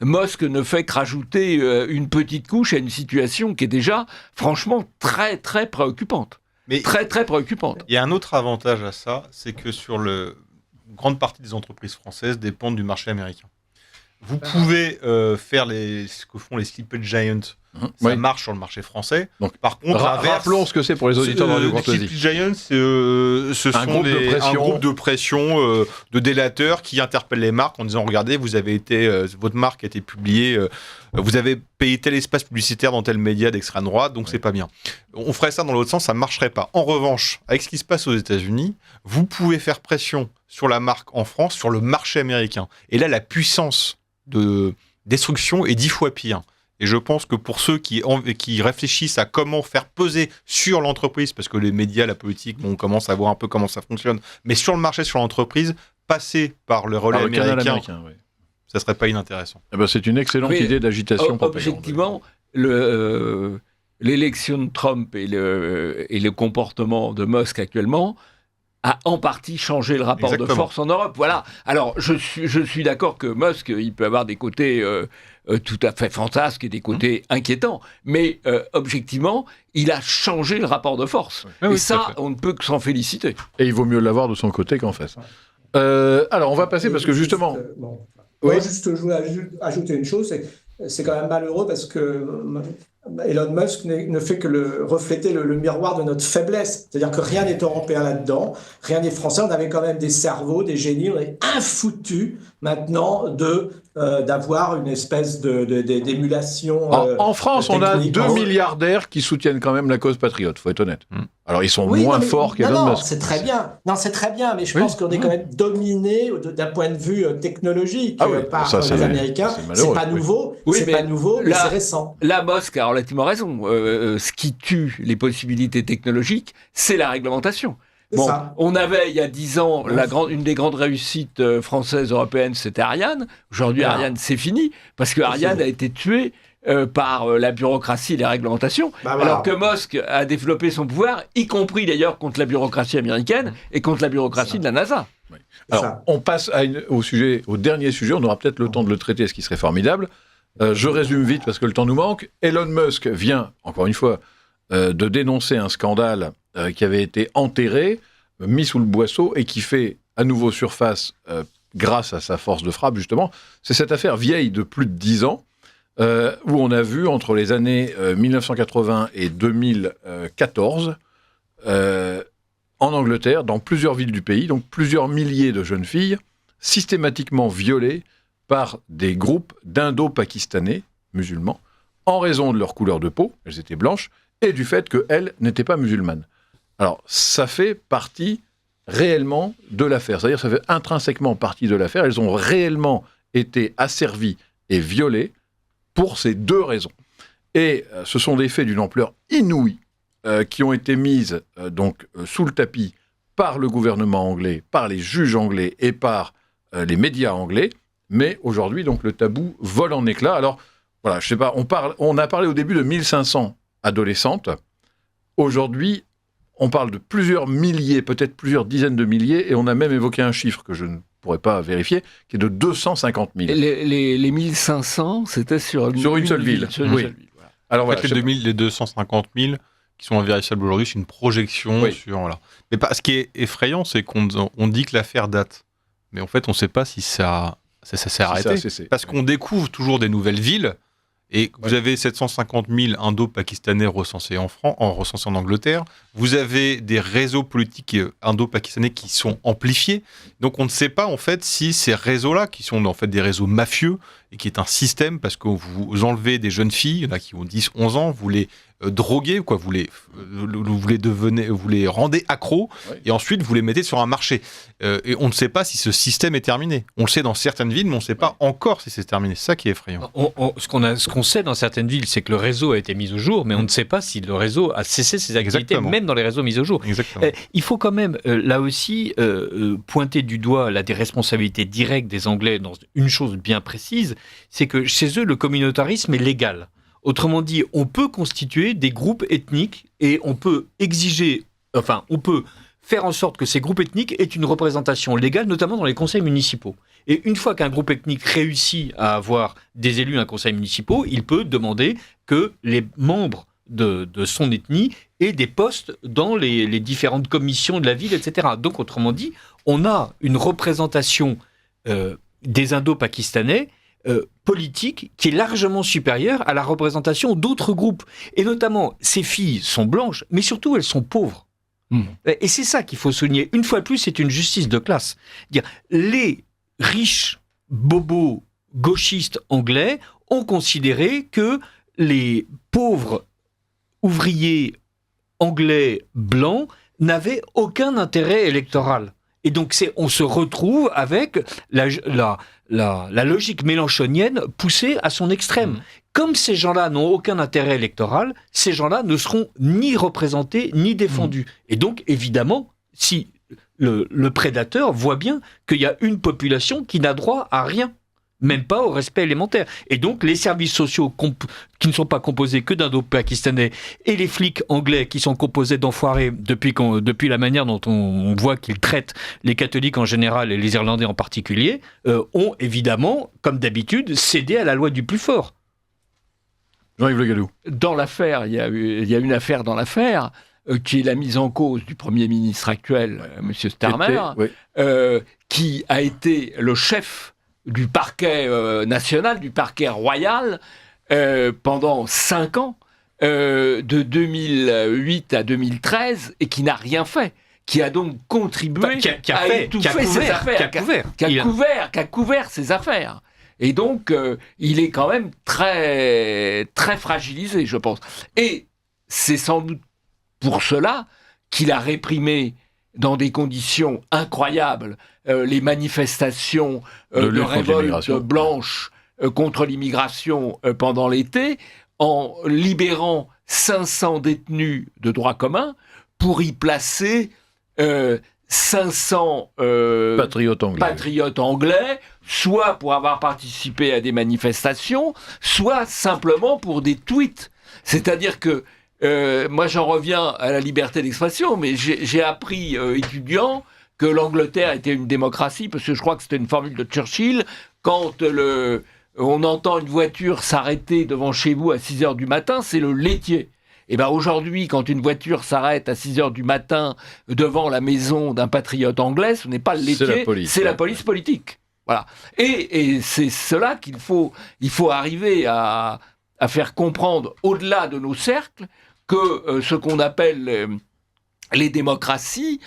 Musk ne fait que rajouter une petite couche à une situation qui est déjà franchement très très préoccupante. Mais très très préoccupante. Il y a un autre avantage à ça, c'est que une grande partie des entreprises françaises dépendent du marché américain. Vous pouvez faire ce que font les Sleepy Giants. Ça marche sur le marché français. Donc, par contre, rappelons ce que c'est pour les auditeurs de Radio Courtoisie. Les Sleepy Giants, ce sont un groupe de pression de délateurs qui interpellent les marques en disant regardez, votre marque a été publiée, vous avez payé tel espace publicitaire dans tel média d'extrême droite, donc c'est pas bien. On ferait ça dans l'autre sens, ça marcherait pas. En revanche, avec ce qui se passe aux États-Unis, vous pouvez faire pression sur la marque en France, sur le marché américain. Et là, la puissance de destruction est 10 fois pire. Et je pense que pour ceux qui réfléchissent à comment faire peser sur l'entreprise, parce que les médias, la politique, on commence à voir un peu comment ça fonctionne, mais sur le marché, sur l'entreprise, passer par le relais américain, ça serait pas inintéressant. Eh ben, c'est une excellente idée d'agitation. Objectivement, l'élection de Trump et le comportement de Musk actuellement a en partie changé le rapport de force en Europe. Voilà. Alors, je suis d'accord que Musk, il peut avoir des côtés tout à fait fantasques et des côtés inquiétants, mais objectivement, il a changé le rapport de force. Et ça, on ne peut que s'en féliciter. Et il vaut mieux l'avoir de son côté qu'en face. Alors, on va passer parce que justement... je voulais ajouter une chose, c'est quand même malheureux parce que Elon Musk ne fait que refléter le miroir de notre faiblesse. C'est-à-dire que rien n'est européen là-dedans, rien n'est français. On avait quand même des cerveaux, des génies. On est infoutus maintenant d'avoir une espèce d'émulation. En France, on a 2 milliardaires qui soutiennent quand même la cause patriote, il faut être honnête. Alors, ils sont moins forts qu'Elon Musk. C'est très bien. Non, c'est très bien, mais je pense qu'on est quand même dominé d'un point de vue technologique par les Américains. C'est pas nouveau, mais c'est récent. La Musk a relativement raison. Ce qui tue les possibilités technologiques, c'est la réglementation. On avait, il y a 10 ans, une des grandes réussites françaises, européennes, c'était Ariane. Aujourd'hui, Ariane, c'est fini, parce que Ariane a été tuée par la bureaucratie et les réglementations, alors que Musk a développé son pouvoir, y compris d'ailleurs contre la bureaucratie américaine et contre la bureaucratie de la NASA. Oui. Alors, on passe au dernier sujet, on aura peut-être le temps de le traiter, ce qui serait formidable. Je résume vite parce que le temps nous manque. Elon Musk vient, encore une fois, de dénoncer un scandale qui avait été enterré, mis sous le boisseau et qui fait à nouveau surface grâce à sa force de frappe, justement. C'est cette affaire vieille de plus de 10 ans où on a vu entre les années 1980 et 2014 en Angleterre, dans plusieurs villes du pays, donc plusieurs milliers de jeunes filles systématiquement violées par des groupes d'indo-pakistanais musulmans en raison de leur couleur de peau, elles étaient blanches, et du fait qu'elles n'étaient pas musulmanes. Alors, ça fait partie réellement de l'affaire, c'est-à-dire ça fait intrinsèquement partie de l'affaire, elles ont réellement été asservies et violées pour ces 2 raisons. Et ce sont des faits d'une ampleur inouïe qui ont été mises sous le tapis par le gouvernement anglais, par les juges anglais et par les médias anglais, mais aujourd'hui, donc, le tabou vole en éclats. Alors, voilà, je sais pas, on a parlé au début de 1500 adolescentes. Aujourd'hui, on parle de plusieurs milliers, peut-être plusieurs dizaines de milliers, et on a même évoqué un chiffre que je ne pourrais pas vérifier, qui est de 250 000. Les 1500, c'était sur une seule ville. Oui. Voilà. Alors, voilà, les 250 000 qui sont invérifiables aujourd'hui, c'est une projection sur... Voilà. Mais ce qui est effrayant, c'est qu'on dit que l'affaire date. Mais en fait, on ne sait pas si ça s'est arrêté. Parce qu'on découvre toujours des nouvelles villes. Et vous avez 750 000 indo-pakistanais recensés recensés en Angleterre. Vous avez des réseaux politiques indo-pakistanais qui sont amplifiés. Donc on ne sait pas en fait si ces réseaux-là, qui sont en fait des réseaux mafieux, et qui est un système parce que vous enlevez des jeunes filles, il y en a qui ont 10, 11 ans, vous les droguer, quoi. Vous les rendez accros, et ensuite vous les mettez sur un marché. Et on ne sait pas si ce système est terminé. On le sait dans certaines villes, mais on ne sait pas encore si c'est terminé. C'est ça qui est effrayant. Ce qu'on sait dans certaines villes, c'est que le réseau a été mis au jour, mais on ne sait pas si le réseau a cessé ses activités, même dans les réseaux mis au jour. Il faut quand même, là aussi, pointer du doigt des responsabilités directes des Anglais dans une chose bien précise, c'est que chez eux, le communautarisme est légal. Autrement dit, on peut constituer des groupes ethniques et on peut on peut faire en sorte que ces groupes ethniques aient une représentation légale, notamment dans les conseils municipaux. Et une fois qu'un groupe ethnique réussit à avoir des élus à un conseil municipal, il peut demander que les membres de son ethnie aient des postes dans les différentes commissions de la ville, etc. Donc, autrement dit, on a une représentation des Indo-Pakistanais politique qui est largement supérieure à la représentation d'autres groupes. Et notamment, ces filles sont blanches, mais surtout, elles sont pauvres. Et c'est ça qu'il faut souligner. Une fois de plus, c'est une justice de classe. Les riches bobos gauchistes anglais ont considéré que les pauvres ouvriers anglais blancs n'avaient aucun intérêt électoral. Et donc, on se retrouve avec la logique mélenchonienne poussée à son extrême. Comme ces gens-là n'ont aucun intérêt électoral, ces gens-là ne seront ni représentés ni défendus. Et donc, évidemment, si le prédateur voit bien qu'il y a une population qui n'a droit à rien, même pas au respect élémentaire. Et donc, les services sociaux qui ne sont pas composés que d'Indo-Pakistanais et les flics anglais qui sont composés d'enfoirés depuis la manière dont on voit qu'ils traitent les catholiques en général et les Irlandais en particulier, ont évidemment, comme d'habitude, cédé à la loi du plus fort. Jean-Yves Le Gallou. Dans l'affaire, il y a une affaire dans l'affaire qui est la mise en cause du Premier ministre actuel, M. Starmer, qui a été le chef du parquet national, du parquet royal, pendant 5 ans, de 2008 à 2013, et qui n'a rien fait, qui a donc contribué à étouffer ses affaires, qui a couvert ses affaires. Et donc, il est quand même très, très fragilisé, je pense. Et c'est sans doute pour cela qu'il a réprimé dans des conditions incroyables les manifestations de révolte blanche contre l'immigration pendant l'été, en libérant 500 détenus de droit commun pour y placer 500 patriotes anglais, soit pour avoir participé à des manifestations, soit simplement pour des tweets. C'est-à-dire que moi, j'en reviens à la liberté d'expression, mais j'ai appris, étudiant, que l'Angleterre était une démocratie, parce que je crois que c'était une formule de Churchill. Quand on entend une voiture s'arrêter devant chez vous à 6h du matin, c'est le laitier. Et bien aujourd'hui, quand une voiture s'arrête à 6h du matin devant la maison d'un patriote anglais, ce n'est pas le laitier, c'est la police politique. Voilà. Et c'est cela qu'il faut arriver à faire comprendre au-delà de nos cercles, que ce qu'on appelle les démocraties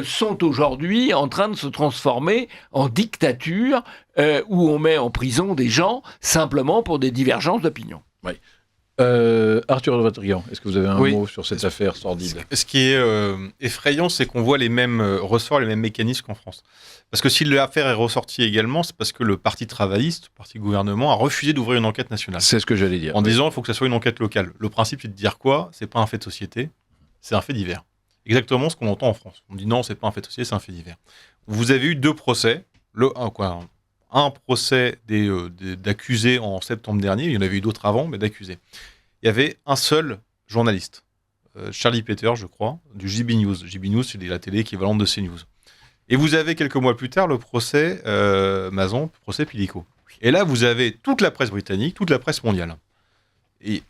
sont aujourd'hui en train de se transformer en dictature où on met en prison des gens simplement pour des divergences d'opinion. Oui. Arthur de Vatrigan, est-ce que vous avez un mot sur cette affaire sordide ? Ce qui est effrayant, c'est qu'on voit les mêmes ressorts, les mêmes mécanismes qu'en France. Parce que si l'affaire est ressortie également, c'est parce que le parti travailliste, le parti gouvernement, a refusé d'ouvrir une enquête nationale. C'est ce que j'allais dire. En disant qu'il faut que ça soit une enquête locale. Le principe, c'est de dire quoi ? C'est pas un fait de société, c'est un fait divers. Exactement ce qu'on entend en France. On dit non, c'est pas un fait de société, c'est un fait divers. Vous avez eu 2 procès. Un procès d'accusés en septembre dernier, il y en avait eu d'autres avant, mais d'accusés. Il y avait un seul journaliste, Charlie Peter, je crois, du JB News. JB News, c'est la télé équivalente de CNews. Et vous avez quelques mois plus tard le procès Mazon, procès Pilico. Et là, vous avez toute la presse britannique, toute la presse mondiale. Et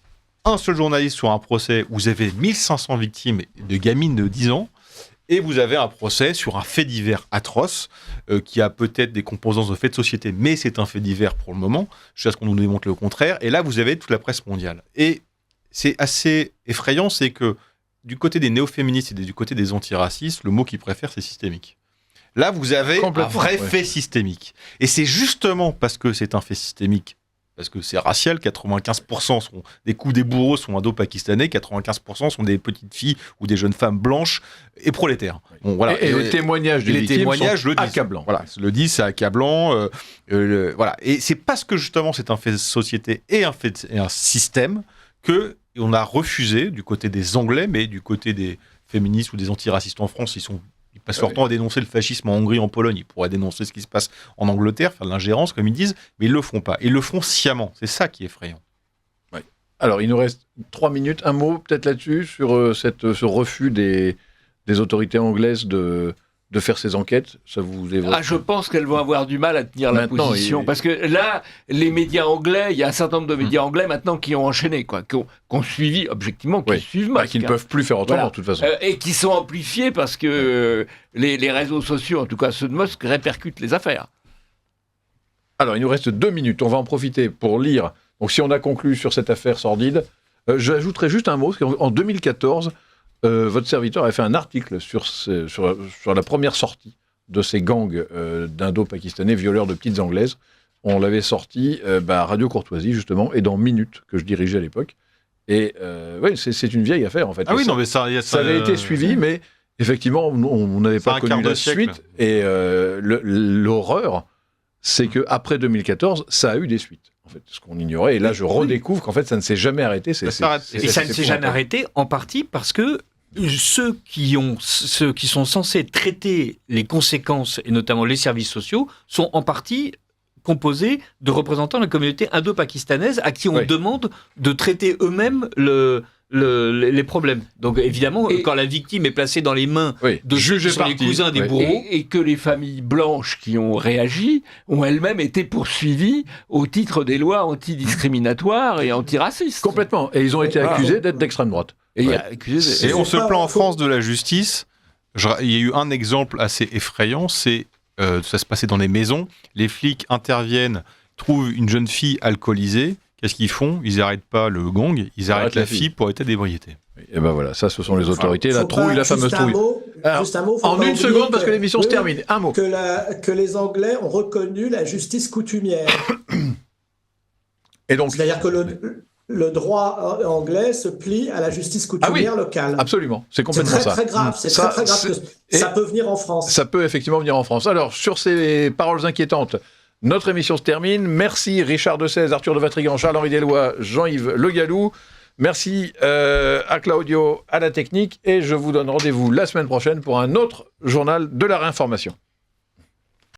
un seul journaliste sur un procès où vous avez 1500 victimes de gamines de 10 ans, et vous avez un procès sur un fait divers atroce, qui a peut-être des composances de fait de société, mais c'est un fait divers pour le moment, jusqu'à ce qu'on nous démontre le contraire. Et là, vous avez toute la presse mondiale. Et c'est assez effrayant, c'est que du côté des néo-féministes et du côté des antiracistes, le mot qu'ils préfèrent, c'est systémique. Là, vous avez un vrai fait systémique. Et c'est justement parce que c'est un fait systémique, parce que c'est racial, 95% sont des coups des bourreaux sont indo-pakistanais, 95% sont des petites filles ou des jeunes femmes blanches et prolétaires. Bon, voilà. Et les témoignages des victimes sont le disent. accablants. Voilà, le disent, c'est accablant. Voilà. Et c'est parce que justement c'est un fait de société et un système que on a refusé du côté des Anglais, mais du côté des féministes ou des antiracistes en France, ils passent leur temps à dénoncer le fascisme en Hongrie, en Pologne. Ils pourraient dénoncer ce qui se passe en Angleterre, faire de l'ingérence, comme ils disent, mais ils le font pas. Ils le font sciemment. C'est ça qui est effrayant. Ouais. Alors, il nous reste 3 minutes. Un mot peut-être là-dessus, sur ce refus des autorités anglaises de faire ces enquêtes. Ça vous évoque? Je pense qu'elles vont avoir du mal à tenir la position. Parce que là, les médias anglais, il y a un certain nombre de médias anglais maintenant qui ont enchaîné, qui ont suivi, objectivement, qui suivent Musk. Qui ne peuvent plus faire autrement, de toute façon. Et qui sont amplifiés parce que les réseaux sociaux, en tout cas ceux de Musk, répercutent les affaires. Alors, il nous reste 2 minutes. On va en profiter pour lire. Donc, si on a conclu sur cette affaire sordide, j'ajouterai juste un mot, parce qu'en 2014, votre serviteur avait fait un article sur la première sortie de ces gangs d'indo-pakistanais violeurs de petites anglaises. On l'avait sorti à Radio Courtoisie, justement, et dans Minutes, que je dirigeais à l'époque. Et c'est une vieille affaire, en fait. Ah oui, non, mais ça avait été suivi, mais effectivement, on n'avait pas connu la suite. Et l'horreur, c'est qu'après 2014, ça a eu des suites. En fait, ce qu'on ignorait. Et là, je redécouvre qu'en fait, ça ne s'est jamais arrêté. Et ça ne s'est jamais arrêté, en partie parce que ceux qui sont censés traiter les conséquences, et notamment les services sociaux, sont en partie composés de représentants de la communauté indo-pakistanaise à qui on demande de traiter eux-mêmes les problèmes. Donc évidemment, quand la victime est placée dans les mains de ceux qui sont les cousins des bourreaux... Et que les familles blanches qui ont réagi ont elles-mêmes été poursuivies au titre des lois antidiscriminatoires et antiracistes. Complètement. Et ils ont été accusés d'être d'extrême droite. Et on se plaint en France de la justice. Il y a eu un exemple assez effrayant, ça se passait dans les maisons. Les flics interviennent, trouvent une jeune fille alcoolisée. Qu'est-ce qu'ils font? Ils n'arrêtent pas le gang, ils arrêtent la fille pour état d'ébriété. Et ben voilà, ça ce sont les autorités, la trouille, la fameuse trouille. Juste un mot, en une seconde, parce que l'émission se termine. Un mot. Que les Anglais ont reconnu la justice coutumière. Et donc, c'est-à-dire que le droit anglais se plie à la justice coutumière locale. Absolument, c'est complètement ça. C'est très grave, c'est très grave que ça peut venir en France. Ça peut effectivement venir en France. Alors, sur ces paroles inquiétantes, notre émission se termine. Merci Richard Dessèze, Arthur de Vatrigan, Charles-Henri Deloy, Jean-Yves Le Gallou. Merci à Claudio, à la technique. Et je vous donne rendez-vous la semaine prochaine pour un autre journal de la réinformation.